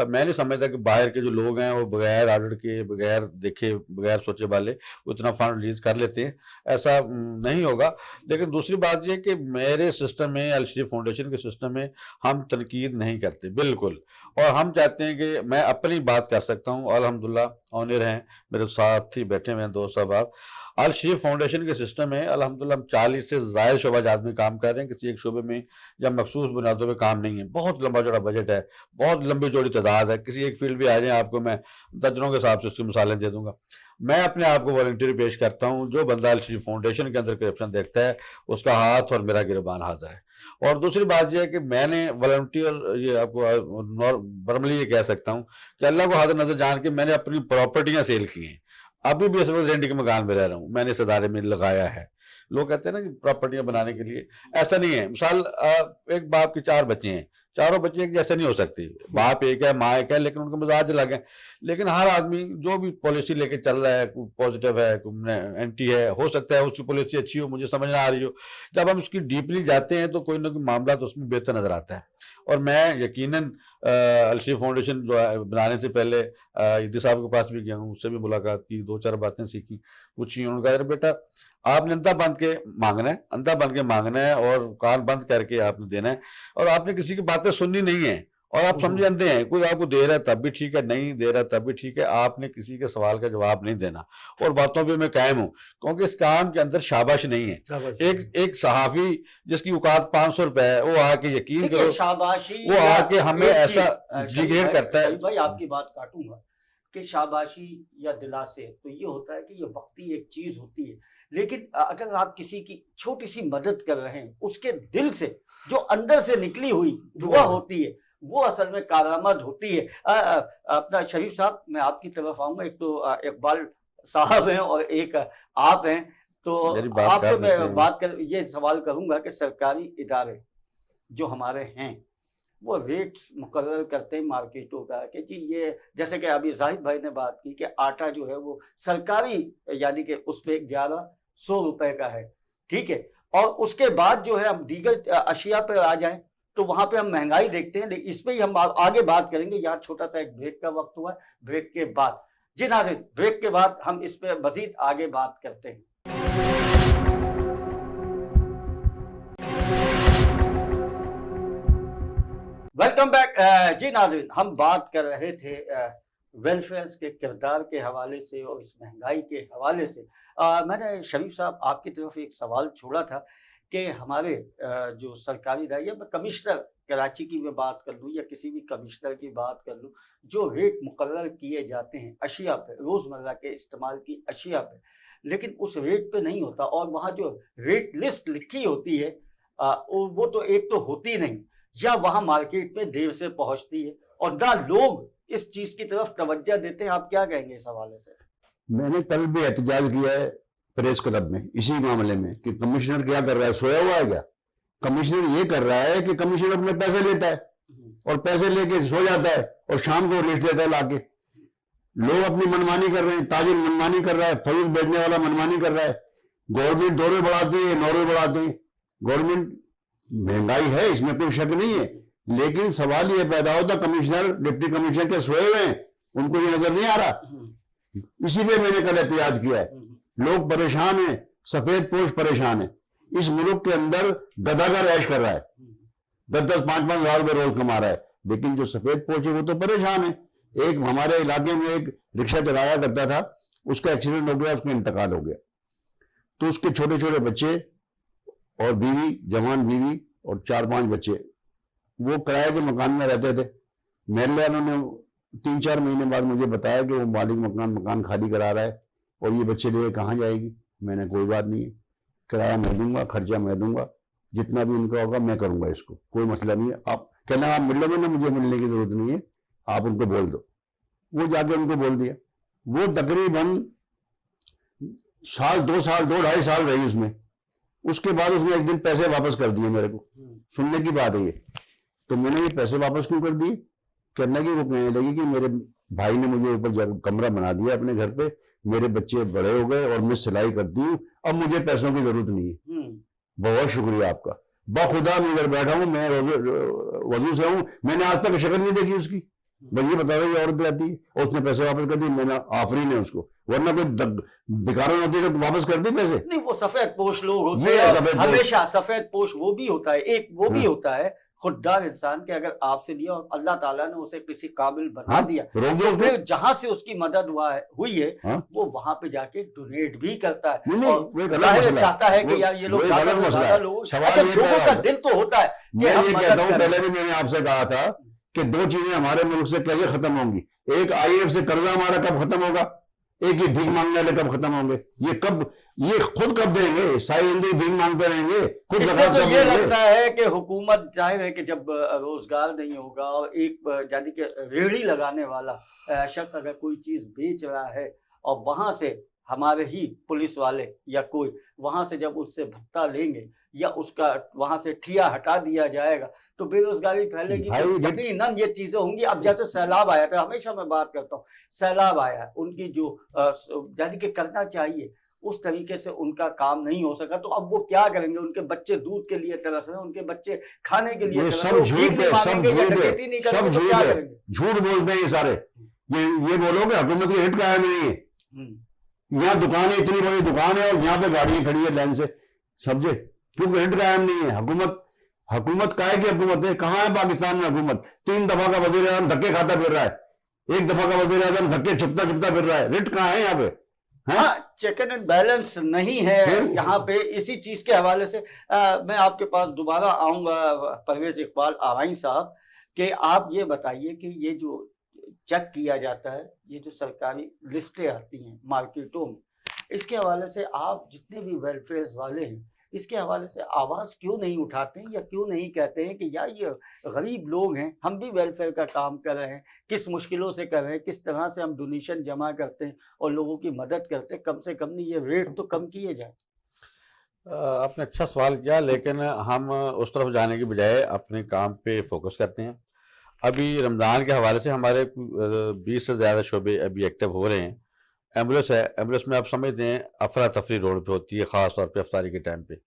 मैं नहीं समझता कि बाहर के जो लोग हैं वो बगैर ऑडिट के, बगैर देखे, बगैर सोचे वाले वो इतना फंड रिलीज कर लेते हैं, ऐसा नहीं होगा। लेकिन दूसरी बात ये कि मेरे सिस्टम में, अल शरीफ फाउंडेशन के सिस्टम में हम तनकीद नहीं करते बिल्कुल, और हम चाहते हैं कि मैं अपनी बात कर सकता हूँ। अल्हम्दुलिल्लाह ऑनर हैं, मेरे साथ ही बैठे हुए हैं दोस्त साहब। आप अल शरीफ फाउंडेशन के सिस्टम में अल्हम्दुलिल्लाह हम 40 से ज़ायद शोबाजात में काम कर रहे हैं, किसी एक शोबे में या मखसूस बुनियादों पर काम नहीं है। बहुत लंबा चौड़ा बजट है, बहुत लंबी चौड़ी तादाद है, किसी एक फील्ड में आ जाए आपको मैं दर्जनों के हिसाब से उसकी मिसालें दे दूंगा। मैं अपने आप को वॉलंटियर पेश करता हूँ। जो बंदा अल शरीफ फाउंडेशन के अंदर करप्शन देखता है उसका हाथ और मेरा गिरबान हाजिर है। और दूसरी बात यह है कि मैंने वॉलंटियर, ये आपको बरमली ये कह सकता हूँ कि अल्लाह को हाजिर नजर जान के मैंने अपनी प्रॉपर्टियां सेल की हैं। अभी भी इस वक्त रेंट के मकान में रह रहा हूँ, मैंने इस इदारे में लगाया है। लोग कहते हैं ना कि प्रॉपर्टियां बनाने के लिए, ऐसा नहीं है। मिसाल एक बाप के 4 बच्चे हैं, चारों बच्चे एक जैसे नहीं हो सकती, बाप एक है, माँ एक है, लेकिन उनके मिजाज अलग है। लेकिन हर आदमी जो भी पॉलिसी लेके चल रहा है, कोई पॉजिटिव है, कोई एंटी है, हो सकता है उसकी पॉलिसी अच्छी हो, मुझे समझ ना आ रही हो। जब हम उसकी डीपली जाते हैं तो कोई ना कोई मामला तो उसमें बेहतर नजर आता है। और मैं यकीनन अल शरीफ फाउंडेशन जो है बनाने से पहले ईदी साहब के पास भी गया हूँ, उससे भी मुलाकात की, 2-4 बातें सीखी, पूछी। उन्होंने कहा, अरे बेटा आपने अंधा बंद के मांगना है, अंधा बन के मांगना है और कान बंद करके आपने देना है, और आपने किसी की बातें सुननी नहीं है। और आप समझ जानते हैं कोई आपको दे रहा है तब भी ठीक है, नहीं दे रहा है तब भी ठीक है, आपने किसी के सवाल का जवाब नहीं देना। और बातों पे मैं कायम हूँ, क्योंकि इस काम के अंदर शाबाश नहीं है। शाबाश। एक सहाफी जिसकी औकात 500 रुपए है, वो आके यकीन देखिए, करो शाबाशी वो आके हमें एक ऐसा चीज, शरीफ डिग्रेड भाई, करता है। शरीफ भाई आपकी बात काटूंगा कि शाबाशी या दिलासे तो ये होता है कि ये वक्ती एक चीज होती है, लेकिन अगर आप किसी की छोटी सी मदद कर रहे हैं, उसके दिल से जो अंदर से निकली हुई दुआ होती है, वो असल में कारामद होती है। अपना शरीफ साहब, मैं आपकी तरफ आऊंगा। एक तो इकबाल साहब हैं और एक आप हैं, तो मेरी बात आपसे कर लेते मैं हैं। बात कर ये सवाल करूंगा कि सरकारी इदारे जो हमारे हैं वो रेट्स मुकर्रर करते हैं मार्केटों का, कि जी ये, जैसे कि अभी जाहिद भाई ने बात की कि आटा जो है वो सरकारी यानी कि उस पे 1100 रुपए का है, ठीक है, और उसके बाद जो है हम दीगर अशिया पर आ जाएं तो वहां पे हम महंगाई देखते हैं। लेकिन इस पे ही हम आगे बात करेंगे। यहाँ छोटा सा एक ब्रेक का वक्त हुआ है, ब्रेक के बाद जी नाज़रीन, ब्रेक के बाद हम इस पे मजीद आगे बात करते हैं। Welcome back. जी नाज़रीन, हम बात कर रहे थे वेलफेयर के किरदार के हवाले से और इस महंगाई के हवाले से। मैंने शरीफ साहब आपकी तरफ एक सवाल छोड़ा था कि हमारे जो सरकारी इदारे, या कमिश्नर कराची की मैं बात कर लूँ या किसी भी कमिश्नर की बात कर लूँ, जो रेट मुकर्रर किए जाते हैं अशिया पे, रोज़मर्रा के इस्तेमाल की अशिया पे, लेकिन उस रेट पे नहीं होता। और वहाँ जो रेट लिस्ट लिखी होती है वो तो एक तो होती नहीं, या वहाँ मार्केट में देर से पहुँचती है, और ना लोग इस चीज़ की तरफ तवज्जो देते हैं। आप क्या कहेंगे इस हवाले से? मैंने कल भी एहतजाज किया है प्रेस क्लब में इसी मामले में कि कमिश्नर क्या कर रहा है, सोया हुआ है क्या? कमिश्नर ये कर रहा है कि कमिश्नर अपने पैसे लेता है और पैसे लेके सो जाता है और शाम को लिस्ट देता है लाके। लोग अपनी मनमानी कर रहे हैं, ताजिर मनमानी कर रहा है, फैज बेचने वाला मनमानी कर रहा है। गवर्नमेंट 2 रुपये बढ़ाती है, 9 रुपये बढ़ाती है। गवर्नमेंट, महंगाई है, इसमें कोई शक नहीं है, लेकिन सवाल ये पैदा होता कमिश्नर डिप्टी कमिश्नर के सोए हुए हैं, उनको ये नजर नहीं आ रहा। इसी पे मैंने कल एहतजाज किया है। लोग परेशान हैं, सफेद पोश परेशान है। इस मुल्क के अंदर गदागर ऐश कर रहा है, 10-10, 5-5 हजार रुपये रोज कमा रहा है, लेकिन जो सफेद पोश है वो तो परेशान है। एक हमारे इलाके में एक रिक्शा चलाया करता था, उसका एक्सीडेंट हो गया, उसका इंतकाल हो गया, तो उसके छोटे छोटे बच्चे और बीवी, जवान बीवी और 4-5 बच्चे, वो किराए के मकान में रहते थे। महल्ले वालों ने 3-4 महीने बाद मुझे बताया कि वो मालिक मकान खाली करा रहा है और ये बच्चे ले कहाँ जाएगी। मैंने कोई बात नहीं है, किराया मैं दूंगा, खर्चा मैं दूंगा, जितना भी उनका होगा मैं करूंगा, इसको कोई मसला नहीं है। आप कहना आप मिलोगे ना, मुझे मिलने की जरूरत नहीं है, आप उनको बोल दो। वो जाके उनको बोल दिया। वो तकरीबन साल, 2 साल, 2-2.5 साल रही उसमें। उसके बाद उसने एक दिन पैसे वापस कर दिए मेरे को। सुनने की बात है ये। तो मैंने ये पैसे वापस क्यों कर दिए? कहने लगी, वो कहने लगी कि मेरे भाई ने मुझे ऊपर कमरा बना दिया अपने घर पे, मेरे बच्चे बड़े हो गए और मैं सिलाई करती हूँ, अब मुझे पैसों की जरूरत नहीं है। बहुत शुक्रिया आपका, बाखुदा मैं इधर बैठा हूँ, मैं वजू से हूँ, मैंने आज तक शक्ल नहीं देखी उसकी। बस ये बता रही औरत रहती है, और उसने पैसे वापस कर दिए। मैंने आफरीन है उसको, वरना कोई बेकार होती तो वापस कर दी पैसे। नहीं, वो सफेद पोश लोग होते ये हैं, सफेद पोश। हमेशा सफेद पोश वो भी होता है, एक वो भी होता है खुददार इंसान के, अगर आपसे लिया और अल्लाह ताला ने उसे किसी काबिल बना दिया, तो फिर जहां से उसकी मदद हुई है वो वहां पे जाके डोनेट भी करता है, और जाहिर चाहता है कि यार ये लोग ज्यादा से ज्यादा लोग, अच्छा लोगों का दिल तो होता है कि मैं हम ये मदद कहता हूँ, करें। पहले भी मैंने आपसे कहा था कि 2 चीजें हमारे मुल्क से कैसे खत्म होंगी। एक, IMF से कर्जा हमारा कब खत्म होगा, एक ये भीख मांगने वाले कब खत्म होंगे। ये खुद कब देंगे? सारी जिंदगी भीख मांगते रहेंगे, खुद इससे ज़कात तो कब ये देंगे? लगता है कि हुकूमत, जाहिर है कि जब रोजगार नहीं होगा और एक यानी कि रेहड़ी लगाने वाला शख्स अगर कोई चीज बेच रहा है और वहां से हमारे ही पुलिस वाले या कोई वहां से जब उससे भत्ता लेंगे या उसका वहां से ठिया हटा दिया जाएगा तो बेरोजगारी फैलेगी। भाई, तो यकीनन ये चीजें होंगी। अब जैसे सैलाब आया था, हमेशा मैं बात करता हूँ, सैलाब आया है, उनकी जो यानी कि करना चाहिए उस तरीके से उनका काम नहीं हो सका, तो अब वो क्या करेंगे? उनके बच्चे दूध के लिए तरस रहे हैं, उनके बच्चे खाने के लिए ये तरस सब रहे हैं, वो झूठ भीख है, नहीं सब मांगेंगे या झूठ है, डकैती नहीं सब करेंगे तो झूठ क्या है, करेंगे? झूठ बोलते हैं ये सारे। ये बोलोगे हुकूमत की हिट कायम नहीं है। यहाँ दुकानें, इतनी बड़ी दुकान है और यहाँ पे गाड़ियां खड़ी है लाइन से, समझे? क्योंकि हिट कायम नहीं है। हुकूमत काहे की हुकूमत है? कहाँ है पाकिस्तान में हुकूमत? 3 दफा का वजीर आजम धक्के खाता फिर रहा है, 1 दफा का वजीर आजम धक्के छुपता छुपता फिर रहा है। रिट कहाँ है यहाँ पे? हाँ, चेक एंड बैलेंस नहीं है यहाँ पे। इसी चीज के हवाले से मैं आपके पास दोबारा आऊंगा परवेज इकबाल आवाइन साहब, कि आप ये बताइए कि ये जो चेक किया जाता है, ये जो सरकारी लिस्टें आती हैं मार्केटों में, इसके हवाले से आप जितने भी वेलफेयर वाले हैं, इसके हवाले से आवाज़ क्यों नहीं उठाते हैं, या क्यों नहीं कहते हैं कि यार ये गरीब लोग हैं, हम भी वेलफेयर का काम कर रहे हैं, किस मुश्किलों से कर रहे हैं, किस तरह से हम डोनेशन जमा करते हैं और लोगों की मदद करते हैं, कम से कम नहीं ये रेट तो कम किए जाए। आपने अच्छा सवाल किया, लेकिन हम उस तरफ जाने की बजाय अपने काम पे फोकस करते हैं। अभी रमज़ान के हवाले से हमारे 20 से ज़्यादा शोबे अभी एक्टिव हो रहे हैं। एम्बुलेंस है, एम्बुलेंस में आप समझते हैं अफरा तफरी रोड पे होती है, ख़ास तौर पे अफ्तारी के टाइम पे।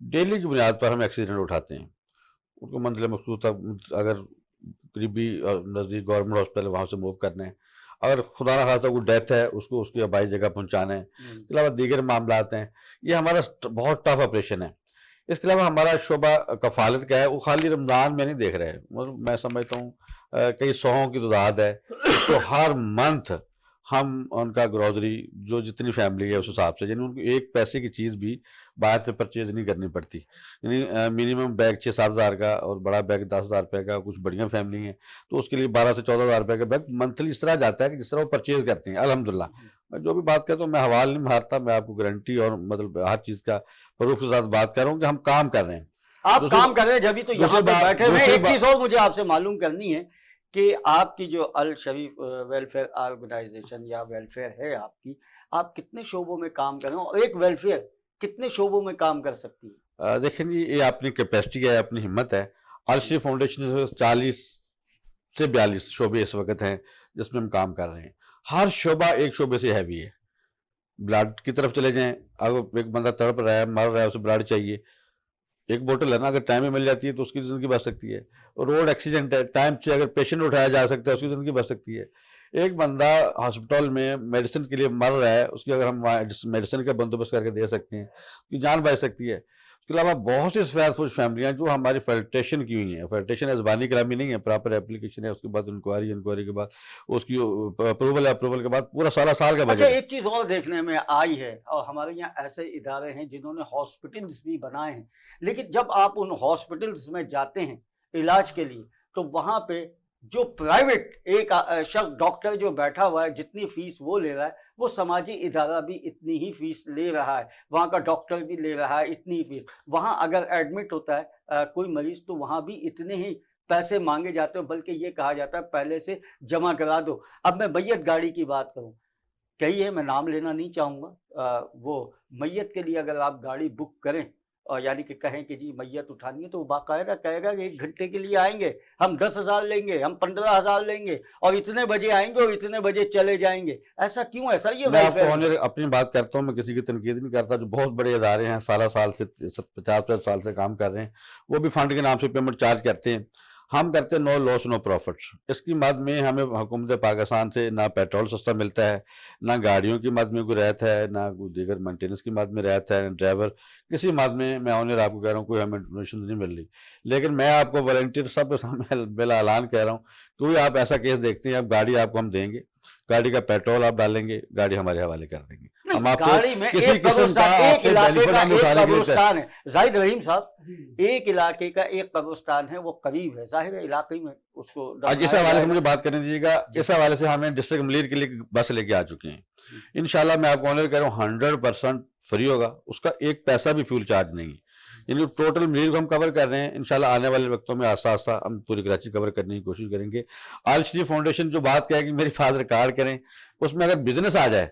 डेली की बुनियाद पर हम एक्सीडेंट उठाते हैं, उनको मंजिल मखसूस तक अगर करीबी नज़दीक गवर्नमेंट हॉस्पिटल वहाँ से मूव करना है, अगर खुदा न खास्ता कोई डेथ है उसको उसकी आबाई जगह पहुँचाना है, इसके अलावा दीगर मामलात हैं। ये हमारा बहुत टफ ऑपरेशन है। इसके अलावा हमारा शोबा कफ़ालत का है, वो खाली रमज़ान में नहीं देख रहे हैं, मतलब मैं समझता हूँ कई सौों की तादाद है, तो हर मंथ हम उनका ग्रोसरी जो जितनी फैमिली है उस हिसाब से, यानी उनको एक पैसे की चीज़ भी बाहर से परचेज नहीं करनी पड़ती। यानी मिनिमम बैग 6-7 हज़ार का और बड़ा बैग 10 हज़ार रुपये का, कुछ बढ़िया फैमिली हैं तो उसके लिए 12 से 14 हज़ार रुपये का बैग मंथली इस तरह जाता है कि जिस तरह वो परचेज़ करते हैं। अल्हम्दुलिल्लाह, मैं जो भी बात करता हूँ मैं हवाल नहीं मारता, मैं आपको गारंटी और मतलब हर चीज़ का प्रूफ के साथ बात कर रहा हूँ कि हम काम कर रहे हैं। आप काम कर रहे हैं, जब तो यहाँ पे बैठे हुए। एक चीज़ और मुझे आपसे मालूम करनी है कि आपकी जो अल शरीफ वेलफेयर ऑर्गेनाइजेशन या वेलफेयर है आपकी, आप कितने शोबों में काम कर रहे हो और एक वेलफेयर कितने शोबों में काम कर सकती है? देखें जी, ये अपनी कैपेसिटी है, अपनी हिम्मत है। अल शरीफ फाउंडेशन 40 से 42 शोबे इस वक्त हैं जिसमें हम काम कर रहे हैं। हर शोबा एक शोबे से हैवी है। ब्लड की तरफ चले जाएं, अगर एक बंदा तड़प रहा है, मर रहा है, उसे ब्लड चाहिए, एक बोतल है ना, अगर टाइम में मिल जाती है तो उसकी ज़िंदगी बच सकती है। रोड एक्सीडेंट है, टाइम से अगर पेशेंट उठाया जा सकता है उसकी ज़िंदगी बच सकती है। एक बंदा हॉस्पिटल में मेडिसिन के लिए मर रहा है, उसकी अगर हम वहाँ मेडिसिन का बंदोबस्त करके दे सकते हैं, उसकी जान बच सकती है। उसके अलावा बहुत सी सफेदपोश फैमिलियाँ जो हमारी फिल्ट्रेशन की हुई हैं, फिल्ट्रेशन ज़बानी कलामी नहीं है, प्रॉपर एप्लीकेशन है, उसके बाद इंक्वायरी के बाद उसकी अप्रूवल के बाद पूरा 16 साल का बजट। अच्छा, एक चीज़ और देखने में आई है, और हमारे यहाँ ऐसे इदारे हैं जिन्होंने हॉस्पिटल्स भी बनाए हैं, लेकिन जब आप उन हॉस्पिटल्स में जाते हैं इलाज के लिए, तो वहाँ पे जो प्राइवेट एक शख्स डॉक्टर जो बैठा हुआ है, जितनी फीस वो ले रहा है, वो समाजी इदारा भी इतनी ही फीस ले रहा है, वहाँ का डॉक्टर भी ले रहा है इतनी ही फीस। वहाँ अगर एडमिट होता है कोई मरीज, तो वहाँ भी इतने ही पैसे मांगे जाते हैं, बल्कि ये कहा जाता है पहले से जमा करा दो। अब मैं मैयत गाड़ी की बात करूँ, कही है, मैं नाम लेना नहीं चाहूँगा, वो मैयत के लिए अगर आप गाड़ी बुक करें और यानी कि कहें कि जी मैयत उठानी है, तो बाकायदा कहेगा कि 1 घंटे के लिए आएंगे, हम 10,000 लेंगे, हम 15,000 लेंगे और इतने बजे आएंगे और इतने बजे चले जाएंगे। ऐसा क्यों? ऐसा ये मैं आपको अपनी बात करता हूँ, मैं किसी की तनकीद नहीं करता। जो बहुत बड़े इदारे हैं, 16 साल से 50 साल से काम कर रहे हैं, वो भी फंड के नाम से पेमेंट चार्ज करते हैं। हम करते हैं नो लॉस नो प्रॉफिट्स। इसकी मद में हमें हुकूमत पाकिस्तान से ना पेट्रोल सस्ता मिलता है, ना गाड़ियों की मद में कोई रहता है, ना कोई दीगर मेंटेनेंस की मद में रहता है, ड्राइवर किसी मद में, मैं ऑनर आपको कह रहा हूँ, कोई हमें डोनेशन नहीं मिल रही। लेकिन मैं आपको वॉलंटियर सबके सामने बिला ऐलान कह रहा हूँ, कोई आप ऐसा केस देखते हैं, अब गाड़ी आपको हम देंगे, गाड़ी का पेट्रोल आप डालेंगे, गाड़ी हमारे हवाले कर देंगे। हम गाड़ी में किसी एक किस्म का एक इलाके का एक उठाने के लिए कब्रिस्तान है, जाहिद रहीम साहब, एक इलाके का एक कब्रिस्तान है, वो करीब है, जाहिर है इलाके में उसको आज इस हवाले से मुझे बात करने दीजिएगा। इस हवाले से हमें डिस्ट्रिक्ट मलीर के लिए बस लेके आ चुके हैं। इंशाल्लाह मैं आपको ऑनर कह रहा हूँ 100% फ्री होगा, उसका एक पैसा भी फ्यूल चार्ज नहीं है। यानी टोटल मलीर को हम कवर कर रहे हैं। इंशाल्लाह आने वाले वक्तों में आस्ता आस्ता हम पूरी कराची कवर करने की कोशिश करेंगे। अल शरीफ फाउंडेशन जो बात कहे कि मेरी फादर कार्ड करें, उसमें अगर बिजनेस आ जाए,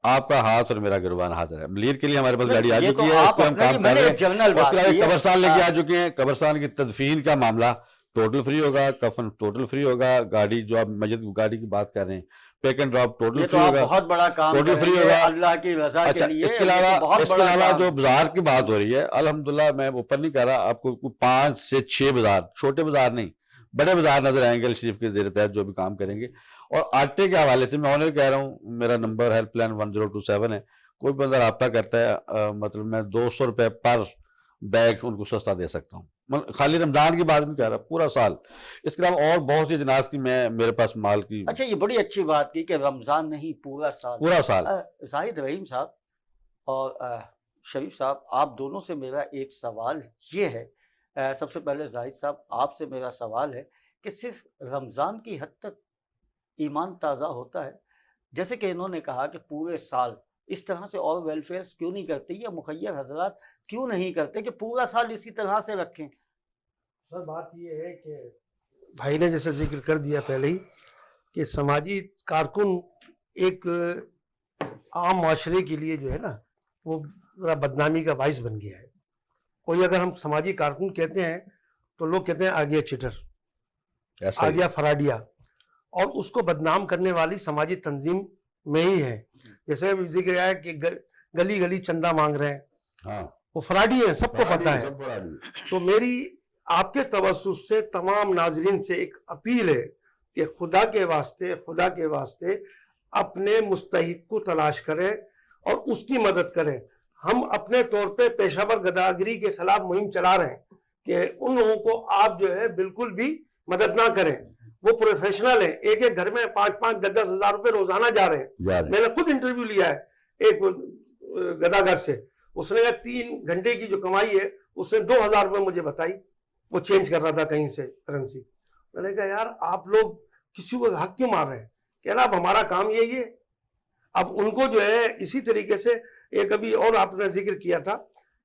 आपका हाथ और मेरा गिरबान हाजिर है। मलीर के लिए हमारे पास गाड़ी आ चुकी है, उस पर हम काम कर रहे हैं। उसके अलावा कब्रस्तान लेके आ चुके हैं, कब्रस्तान की तदफीन का मामला टोटल फ्री होगा, कफन टोटल फ्री होगा, गाड़ी जो आप मस्जिद गाड़ी की बात कर रहे हैं, pick and drop total free होगा, बहुत बड़ा काम टोटल फ्री होगा, अल्लाह की रजा के लिए। इसके अलावा जो बाजार की बात हो रही है, अल्हम्दुलिल्लाह मैं ऊपर नहीं कह रहा, आपको 5 से 6 बाजार, छोटे बाजार नहीं, बड़े बाजार नजर आएंगे अल शरीफ के ज़ेर तहत जो भी काम करेंगे। और आटे के हवाले से मैं ऑनर कह रहा हूँ, मेरा नंबर हेल्पलाइन 1027 है, कोई बंदा रब्ता करता है, मतलब मैं 200 रुपये पर बैग उनको सस्ता दे सकता हूँ। खाली रमजान की बात नहीं कर रहा, पूरा साल। इसके अलावा और बहुत सी जनाज की मेरे पास माल की। अच्छा, ये बड़ी अच्छी बात की कि रमजान नहीं, पूरा साल। पूरा साल। जाहिद रहीम साहब और शरीफ साहब, आप दोनों से मेरा एक सवाल ये है, सबसे पहले जाहिद साहब आपसे मेरा सवाल है कि सिर्फ रमज़ान की हद तक ईमान ताज़ा होता है, जैसे कि इन्होंने कहा कि पूरे साल, इस तरह से और वेलफेयर क्यों नहीं करते या मुखय्यर हजरात क्यों नहीं करते कि पूरा साल इसी तरह से रखें? सर बात ये है कि भाई ने जैसे जिक्र कर दिया पहले ही कि समाजी कारकुन एक आम माशरे के लिए जो है ना वो ज़रा बदनामी का बाइस बन गया है। कोई अगर हम समाजी कारकुन कहते हैं तो लोग कहते हैं आ गया चिटर, ऐसा आ ही। गया फराडिया, और उसको बदनाम करने वाली समाजी तंजीम में ही है। जैसे अभी जिक्र आया कि गली गली चंदा मांग रहे हैं, हाँ, वो फराडी है, सबको पता है। सब फराडी है। तो मेरी आपके तवस्सुस से तमाम नाजरीन से एक अपील है कि खुदा के वास्ते अपने मुस्तहिक को तलाश करें और उसकी मदद करें। हम अपने तौर पे पेशावर गदागिरी के खिलाफ मुहिम चला रहे हैं कि उन लोगों को आप जो है बिल्कुल भी मदद ना करें। वो प्रोफेशनल है, एक एक घर में 5-5, 10-10 हजार रुपए रोजाना जा रहे हैं। मैंने खुद इंटरव्यू लिया है एक गदागर से, उसने 3 घंटे की जो कमाई है उसने 2,000 रुपए मुझे बताई, वो चेंज कर रहा था कहीं से करेंसी। मैंने कहा यार आप लोग किसी को हक क्यों मार रहे हैं? कह रहा अब हमारा काम यही है। अब उनको जो है इसी तरीके से एक अभी और आपने जिक्र किया था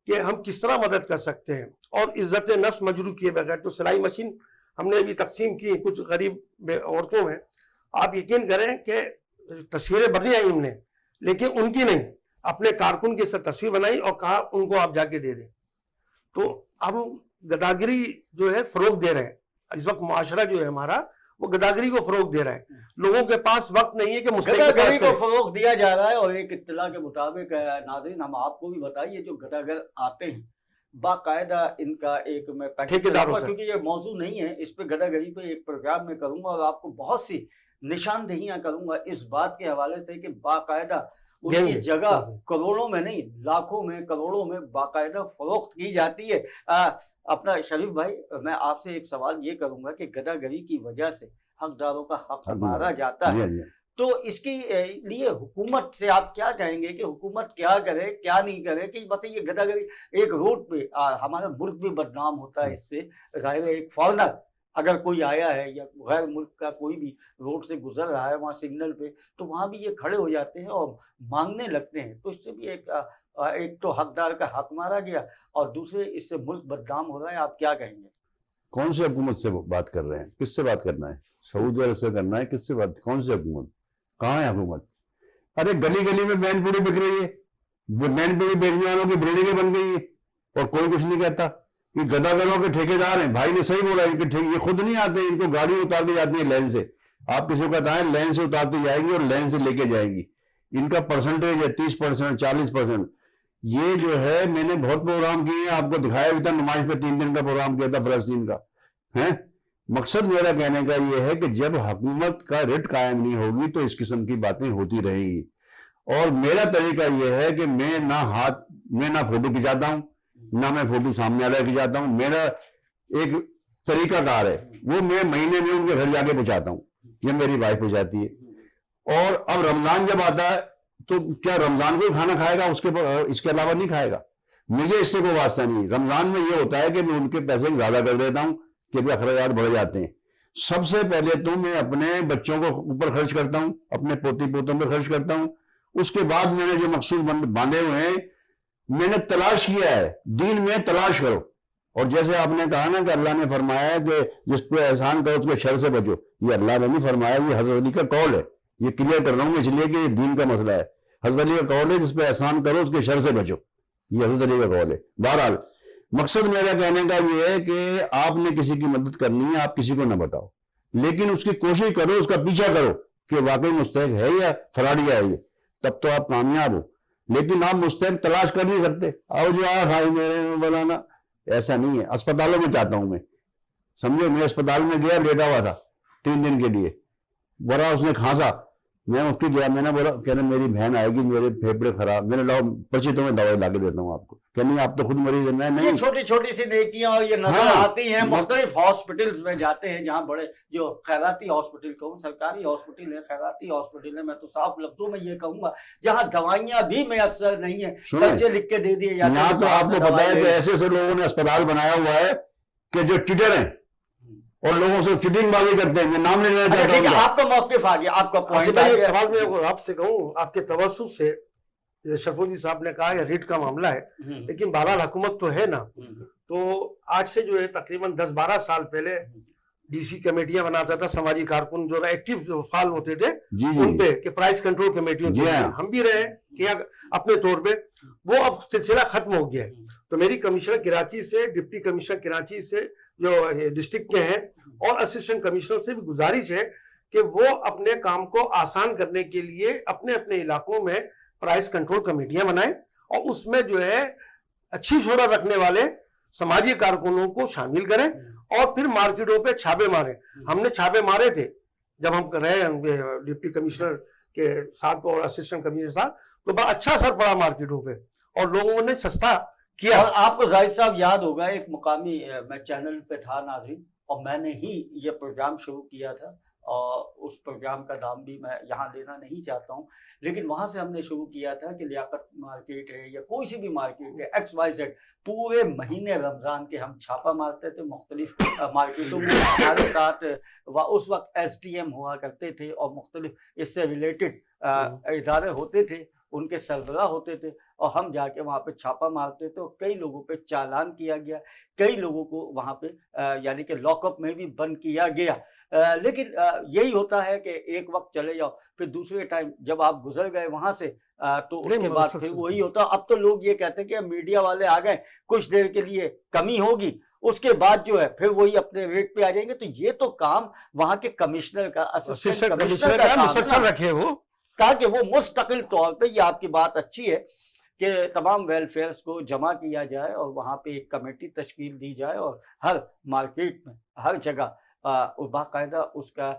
कि हम किस तरह मदद कर सकते हैं, और इज्जत नफ्स मजरू किए बगैर तो सिलाई मशीन हमने अभी तकसीम की कुछ गरीब औरतों में। आप यकीन करें कि तस्वीरें बनी आई हमने, लेकिन उनकी नहीं, अपने कारकुन की तस्वीर बनाई और कहा उनको आप जाके दे दें। तो अब गदागिरी जो है फरोग दे रहे हैं। इस वक्त मुआशरा जो है हमारा वो गदागिरी को फरोग दे रहा है। लोगों के पास वक्त नहीं है कि गदागरी को फरोग दिया जा रहा है। और एक इत्तला के मुताबिक नाज़रीन हम आपको भी बताइए, जो गदागर आते हैं बाकायदा इनका एक मैं ठेकेदार होता है, क्योंकि ये मौजू नहीं है, इस पे गदागरी पे एक प्रोग्राम में करूंगा और आपको बहुत सी निशानदेहियां करूंगा इस बात के हवाले से कि बाकायदा उनकी जगह करोड़ों में नहीं, लाखों में, करोड़ों में बाकायदा फरोख्त की जाती है। अपना शरीफ भाई, मैं आपसे एक सवाल ये करूंगा कि गदागरी की वजह से हकदारों का हक मारा जाता है, तो इसके लिए हुकूमत से आप क्या कहेंगे कि हुकूमत क्या करे क्या नहीं करे? कि बस ये गदागरी एक रोड पे हमारा मुल्क भी बदनाम होता है इससे। जाहिर है एक फॉरनर अगर कोई आया है या गैर मुल्क का कोई भी रोड से गुजर रहा है वहाँ सिग्नल पे, तो वहाँ भी ये खड़े हो जाते हैं और मांगने लगते हैं। तो इससे भी एक तो हकदार का हक मारा गया और दूसरे इससे मुल्क बदनाम हो रहा है। आप क्या कहेंगे? कौन सी हुकूमत से बात कर रहे हैं? किससे बात करना है? सऊदी अरब से करना है? किससे बात? कौन सी हुकूमत? कहाँ है हुकूमत? अरे गली गली में मैनपुरी बिक रही है, मैनपुरी बेचने वालों की बिल्डिंगें बन गई है और कोई कुछ नहीं कहता। ये गदागरों के ठेकेदार हैं। भाई ने सही बोला, इनके ये खुद नहीं आते, इनको गाड़ी उतार दी जाती है लेन से। आप किसी को बताएं लेन से उतारती जाएंगी और लेन से लेके जाएंगी। इनका परसेंटेज है 30%, 40%। ये जो है मैंने बहुत प्रोग्राम किए हैं, आपको दिखाया भी था, नुमाइश पे 3 दिन का प्रोग्राम किया था फलस्तीन का है। मकसद मेरा कहने का ये है कि जब हुकूमत का रिट कायम नहीं होगी तो इस किस्म की बातें होती रहेंगी। और मेरा तरीका ये है कि मैं ना फोटो खिंचाता हूं, ना मैं फोटो सामने वाला खिंचाता हूं। मेरा एक तरीकाकार है, वो मैं महीने में उनके घर जाके पहुंचाता हूं, ये मेरी वाइफ पहुंचाती है। और अब रमजान जब आता है तो क्या रमजान को खाना खाएगा, इसके अलावा नहीं खाएगा? मुझे इससे कोई वास्ता नहीं। रमजान में ये होता है कि मैं उनके पैसे ज्यादा कर देता हूं कि भी अखराजात बढ़ जाते हैं। सबसे पहले तो मैं अपने बच्चों को ऊपर खर्च करता हूं, अपने पोती पोतों पर खर्च करता हूं। उसके बाद मैंने जो मकसूद बांधे हुए हैं, मैंने तलाश किया है, दीन में तलाश करो। और जैसे आपने कहा ना कि अल्लाह ने फरमाया है कि जिस पे एहसान करो उसके शर से बचो, ये अल्लाह ने नहीं फरमाया, ये हज़रत अली का कौल है। ये क्लियर कर रहा हूं इसलिए कि ये दीन का मसला है। हज़रत अली का कौल है जिस पे एहसान करो उसके शर से बचो, ये हज़रत अली का कौल है। बहरहाल मकसद मेरा कहने का ये है कि आपने किसी की मदद करनी है, आप किसी को ना बताओ, लेकिन उसकी कोशिश करो, उसका पीछा करो कि वाकई मुस्तहिक है या फराडिया है ये, तब तो आप कामयाब हो। लेकिन आप मुस्तहिक तलाश कर नहीं सकते। आओ जो खाई मेरे बनाना, ऐसा नहीं है। अस्पतालों में चाहता हूं मैं, समझो, मैं अस्पताल में गया, लेटा हुआ था 3 दिन के लिए, बड़ा उसने खांसा, میں اس کی گیا, میں نے بولا کہنا میری بہن آئے گی, میرے پھیپڑے خراب, میں نے لاؤ پرچی تمہیں دوائی لا کے دیتا ہوں آپ کو, کہ نہیں آپ تو خود مریض ہیں. میں یہ نہیں, چھوٹی چھوٹی سی نیکیاں اور یہ نظر ہاں. آتی ہیں مختلف ہاسپٹلز میں جاتے ہیں, جہاں بڑے جو خیراتی ہاسپٹل کہوں, سرکاری ہاسپٹل ہے, خیراتی ہاسپٹل ہے, میں تو صاف لفظوں میں یہ کہوں گا جہاں دوائیاں بھی میسر نہیں ہیں, پرچے لکھ کے دے دیے جاتے ہیں. یہاں تو آپ کو پتا ہے کہ ایسے ایسے لوگوں نے اسپتال بنایا ہوا ہے کہ جو چٹر ہیں اور لوگوں سے چٹنگ بازی کرتے ہیں. میں نام نہیں لینا چاہتا ہوں. آپ کا موقف آ گیا, آپ کا پوائنٹ آ ایک گیا. سوال میں آپ سے کہوں, آپ کے توسط سے جیسے شرفودی صاحب نے کہا یہ ریٹ کا معاملہ ہے, لیکن بہرحال حکومت تو ہے نا, تو آج سے جو ہے تقریباً 10-12 سال پہلے ڈی سی کمیٹیاں بناتا تھا سماجی کارکن جو ایکٹیو جو فعال ہوتے تھے ان پہ, کہ پرائس کنٹرول کمیٹیوں کے ہم بھی رہے کہ اپنے طور پہ, وہ اب سلسلہ ختم ہو گیا ہے. تو میری کمشنر کراچی سے, ڈپٹی کمشنر کراچی سے جو ڈسٹرکٹ کے ہیں اور اسسٹنٹ کمشنر سے بھی گزارش ہے کہ وہ اپنے کام کو آسان کرنے کے لیے اپنے اپنے علاقوں میں پرائس کنٹرول کمیٹیاں بنائیں اور اس میں جو ہے اچھی شہرت رکھنے والے سماجی کارکنوں کو شامل کریں اور پھر مارکیٹوں پہ چھاپے ماریں. ہم نے چھاپے مارے تھے جب ہم رہے ڈپٹی کمشنر کے ساتھ اور اسسٹنٹ کمشنر کے ساتھ, تو بڑا اچھا اثر پڑا مارکیٹوں پہ اور لوگوں نے سستا کیا. اور آپ کو زاہد صاحب یاد ہوگا ایک مقامی میں چینل پہ تھا ناظرین, اور میں نے ہی یہ پروگرام شروع کیا تھا, اور اس پروگرام کا نام بھی میں یہاں لینا نہیں چاہتا ہوں, لیکن وہاں سے ہم نے شروع کیا تھا کہ لیاقت مارکیٹ ہے یا کوئی سی بھی مارکیٹ ہے XYZ, پورے مہینے رمضان کے ہم چھاپا مارتے تھے مختلف مارکیٹوں میں. ہمارے ساتھ اس وقت SDM ہوا کرتے تھے اور مختلف اس سے ریلیٹڈ ادارے ہوتے تھے, ان کے سربراہ ہوتے تھے, اور ہم جا کے وہاں پہ چھاپا مارتے تھے. اور کئی لوگوں پہ چالان کیا گیا, کئی لوگوں کو وہاں پہ یعنی کہ لاک اپ میں بھی بند کیا گیا. لیکن یہی ہوتا ہے کہ ایک وقت چلے جاؤ, پھر دوسرے ٹائم جب آپ گزر گئے وہاں سے تو اس کے بعد پھر وہی ہوتا. اب تو لوگ یہ کہتے ہیں کہ میڈیا والے آ گئے, کچھ دیر کے لیے کمی ہوگی, اس کے بعد جو ہے پھر وہی اپنے ریٹ پہ آ جائیں گے. تو یہ تو کام وہاں کے کمشنر کا, اسسٹنٹ کمشنر کا مسلسل رکھے وہ, تاکہ وہ مستقل طور پہ, یہ آپ کی بات اچھی ہے کہ تمام ویلفیئرز کو جمع کیا جائے اور وہاں پہ ایک کمیٹی تشکیل دی جائے اور ہر مارکیٹ میں ہر جگہ باقاعدہ اس کا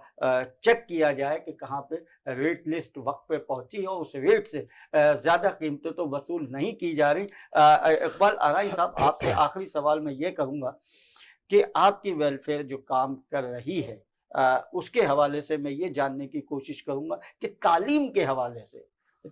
چیک کیا جائے کہ کہاں پہ ریٹ لسٹ وقت پہ پہنچی ہو, اس ریٹ سے زیادہ قیمتیں تو وصول نہیں کی جا رہی. اقبال آرائی صاحب, آپ سے آخری سوال میں یہ کہوں گا کہ آپ کی ویلفیئر جو کام کر رہی ہے اس کے حوالے سے میں یہ جاننے کی کوشش کروں گا کہ تعلیم کے حوالے سے,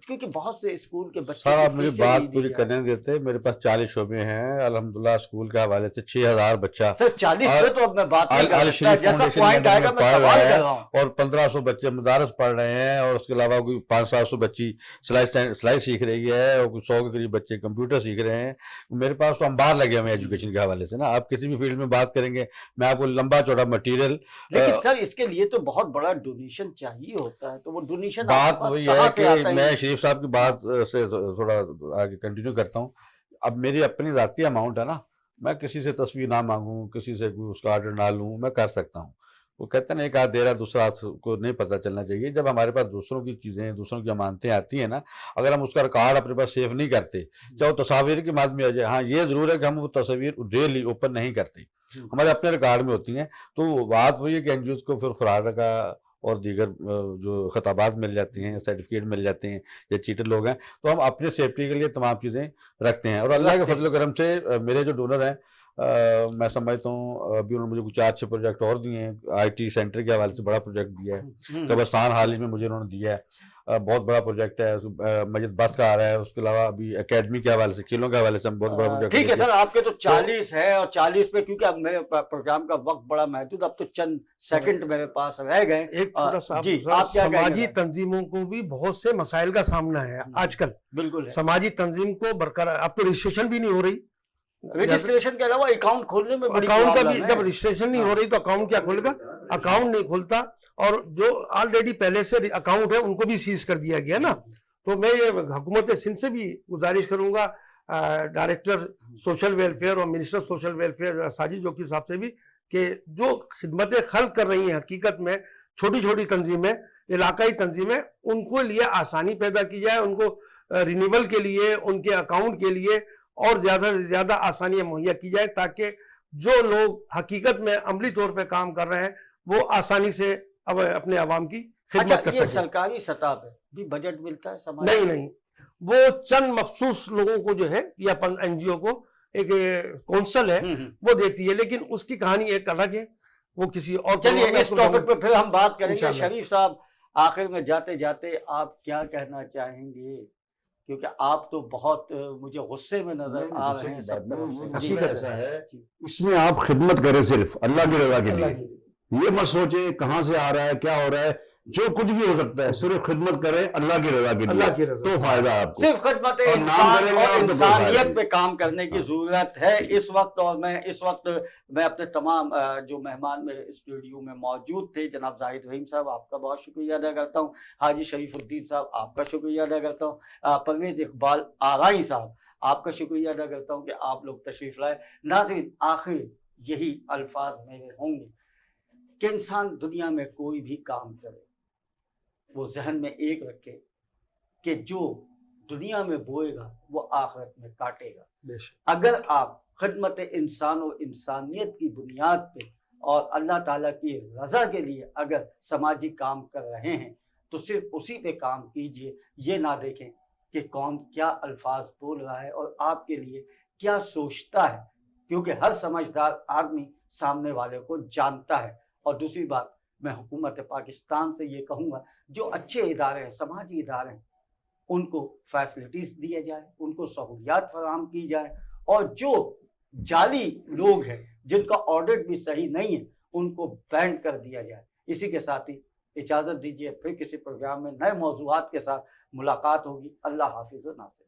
کیونکہ بہت سے اسکول کے بچے سر آپ مجھے بات پوری کرنے دیتے. میرے پاس 40 شعبے ہیں الحمدللہ. اسکول کے حوالے سے 6000 بچہ, سر 40 پہ تو اب میں بات نہیں کر سکتا, جیسا پوائنٹ آئے گا میں سوال کر رہا ہوں. اور 1500 بچے مدارس پڑھ رہے ہیں, اور اس کے علاوہ کوئی 500-700 بچی سلائی سیکھ رہی ہے, اور کوئی 100 کے قریب بچے کمپیوٹر سیکھ رہے ہیں. میرے پاس تو انبار لگے ہوئے ہیں ایجوکیشن کے حوالے سے نا. آپ کسی بھی فیلڈ میں بات کریں گے میں آپ کو لمبا چوڑا مٹیریل. لیکن سر اس کے لیے تو بہت بڑا ڈونیشن چاہیے ہوتا ہے, تو وہ ڈونیشن بات وہی ہے کہ میں شریف صاحب کی بات سے تھوڑا آگے کنٹینیو کرتا ہوں. اب میری اپنی ذاتی اماؤنٹ ہے نا, میں کسی سے تصویر نہ مانگوں, کسی سے اس کا آرڈر نہ لوں, میں کر سکتا ہوں. وہ کہتے ہیں ایک ہاتھ دے رہا دوسرا ہاتھ کو نہیں پتہ چلنا چاہیے. جب ہمارے پاس دوسروں کی چیزیں, دوسروں کی امانتیں آتی ہیں نا, اگر ہم اس کا ریکارڈ اپنے پاس سیو نہیں کرتے, چاہے وہ تصاویر کی مد میں آ جائے, ہاں یہ ضرور ہے کہ ہم وہ تصاویر ڈیلی اوپن نہیں کرتے, ہمارے اپنے ریکارڈ میں ہوتی ہیں. تو بات وہی ہے کہ NGOs کو پھر فرار کا اور دیگر جو خطابات مل جاتی ہیں, سرٹیفکیٹ مل جاتے ہیں, یا چیٹر لوگ ہیں, تو ہم اپنے سیفٹی کے لیے تمام چیزیں رکھتے ہیں. اور اللہ کے فضل و کرم سے میرے جو ڈونر ہیں میں سمجھتا ہوں ابھی انہوں نے مجھے 4-6 پروجیکٹ اور دیے ہیں. IT سینٹر کے حوالے سے بڑا پروجیکٹ دیا ہے, قبرستان حال ہی میں مجھے انہوں نے دیا ہے, بہت بڑا پروجیکٹ ہے. مسجد بس کا آ رہا ہے, اس کے علاوہ ابھی اکیڈمی کے حوالے سے, کھیلوں کے حوالے سے ہم بہت بڑا پروجیکٹ. ٹھیک ہے سر, آپ کے تو 40 ہے, اور 40 پہ کیونکہ اب میرے پروگرام کا وقت بڑا محدود, اب تو چند سیکنڈ میرے پاس رہ گئے. ایک چھوٹا سا جی, آپ کیا کہیں گے؟ سماجی تنظیموں کو بھی بہت سے مسائل کا سامنا ہے آج کل. بالکل سماجی تنظیم کو برقرار, اب تو رجسٹریشن بھی نہیں ہو رہی, رجسٹریشن کے علاوہ اکاؤنٹ کھولنے میں بڑی اکاؤنٹ کا بھی پرابلم ہے. جب رجسٹریشن نہیں ہو رہی تو اکاؤنٹ کیا کھولے گا, اکاؤنٹ نہیں کھولتا, اور جو آلریڈی پہلے سے اکاؤنٹ ہے ان کو بھی سیز کر دیا گیا نا. تو میں یہ حکومت سندھ سے بھی گزارش کروں گا, ڈائریکٹر سوشل ویلفیئر اور minister social welfare Sajid jockey صاحب سے بھی, کہ جو خدمتیں خلق کر رہی ہیں حقیقت میں چھوٹی چھوٹی تنظیمیں, علاقائی تنظیمیں, ان کو لیے آسانی پیدا کی جائے, ان کو رینیول کے لیے, ان کے اکاؤنٹ کے لیے اور زیادہ سے زیادہ آسانیاں مہیا کی جائے, تاکہ جو لوگ حقیقت میں عملی طور پہ کام کر رہے ہیں وہ آسانی سے اب اپنے عوام کی खिदमत कर अच्छा, ये सके। सरकारी सतह पे भी बजट मिलता है समाज नहीं को? नहीं, वो चंद मखसूस लोगों को जो है, या अपन एनजीओ को, एक कौंसल है वो देती है, लेकिन उसकी कहानी एक अलग है, वो किसी और चलिए प्रोग्राम में इस उसको टॉपिक पे फिर हम बात करेंगे। इंशाल्लाह। शरीफ साहब, आखिर में जाते जाते आप क्या कहना चाहेंगे, क्योंकि आप तो बहुत मुझे गुस्से में नजर आ रहे हैं सब तरफ से। जी, हकीकत ऐसा है, जी। इसमें आप खिदमत करें सिर्फ अल्लाह की रजा के अल्लाह लिए, की- ये मत सोचे कहाँ से आ रहा है, क्या हो रहा है, जो कुछ भी हो सकता है, सिर्फ खिदमत करें अल्लाह की रजा के अल्लाह की लिए, रजा। तो फायदा है आपको। सिर्फ खिदमत और नाम इंसान करेंगे और आप तो कोई इंसानियत फायदा पे काम करने की जरूरत है इस वक्त। और मैं इस वक्त मैं अपने तमाम जो मेहमान मेरे स्टूडियो में मौजूद थे, जनाब जाहिद रहीम साहब आपका बहुत शुक्रिया अदा करता हूँ, हाजी शरीफुद्दीन साहब आपका शुक्रिया अदा करता हूँ, परवेज इकबाल आराई साहब आपका शुक्रिया अदा करता हूँ कि आप लोग तशरीफ लाए। नाज़रीन, आखिर यही अल्फाज मेरे होंगे कि इंसान दुनिया में कोई भी काम करे वो जहन में एक रखे कि जो दुनिया में बोएगा वो आखिरत में काटेगा। बेशक। अगर आप खिदमत इंसान और इंसानियत की बुनियाद पे और अल्लाह ताला की रज़ा के लिए अगर समाजी काम कर रहे हैं तो सिर्फ उसी पे काम कीजिए, ये ना देखें कि कौन क्या अल्फाज बोल रहा है और आपके लिए क्या सोचता है, क्योंकि हर समझदार आदमी सामने वाले को जानता है। और दूसरी बात, मैं हुकूमत पाकिस्तान से ये कहूँगा, जो अच्छे इदारे हैं, समाजी इदारे हैं, उनको फैसिलिटीज दिए जाए, उनको सहूलियात फराहम की जाए, और जो जाली लोग हैं जिनका ऑडिट भी सही नहीं है उनको बैन कर दिया जाए। इसी के साथ ही इजाज़त दीजिए, फिर किसी प्रोग्राम में नए मौजूआत के साथ मुलाकात होगी। अल्लाह हाफिज़ नासिर।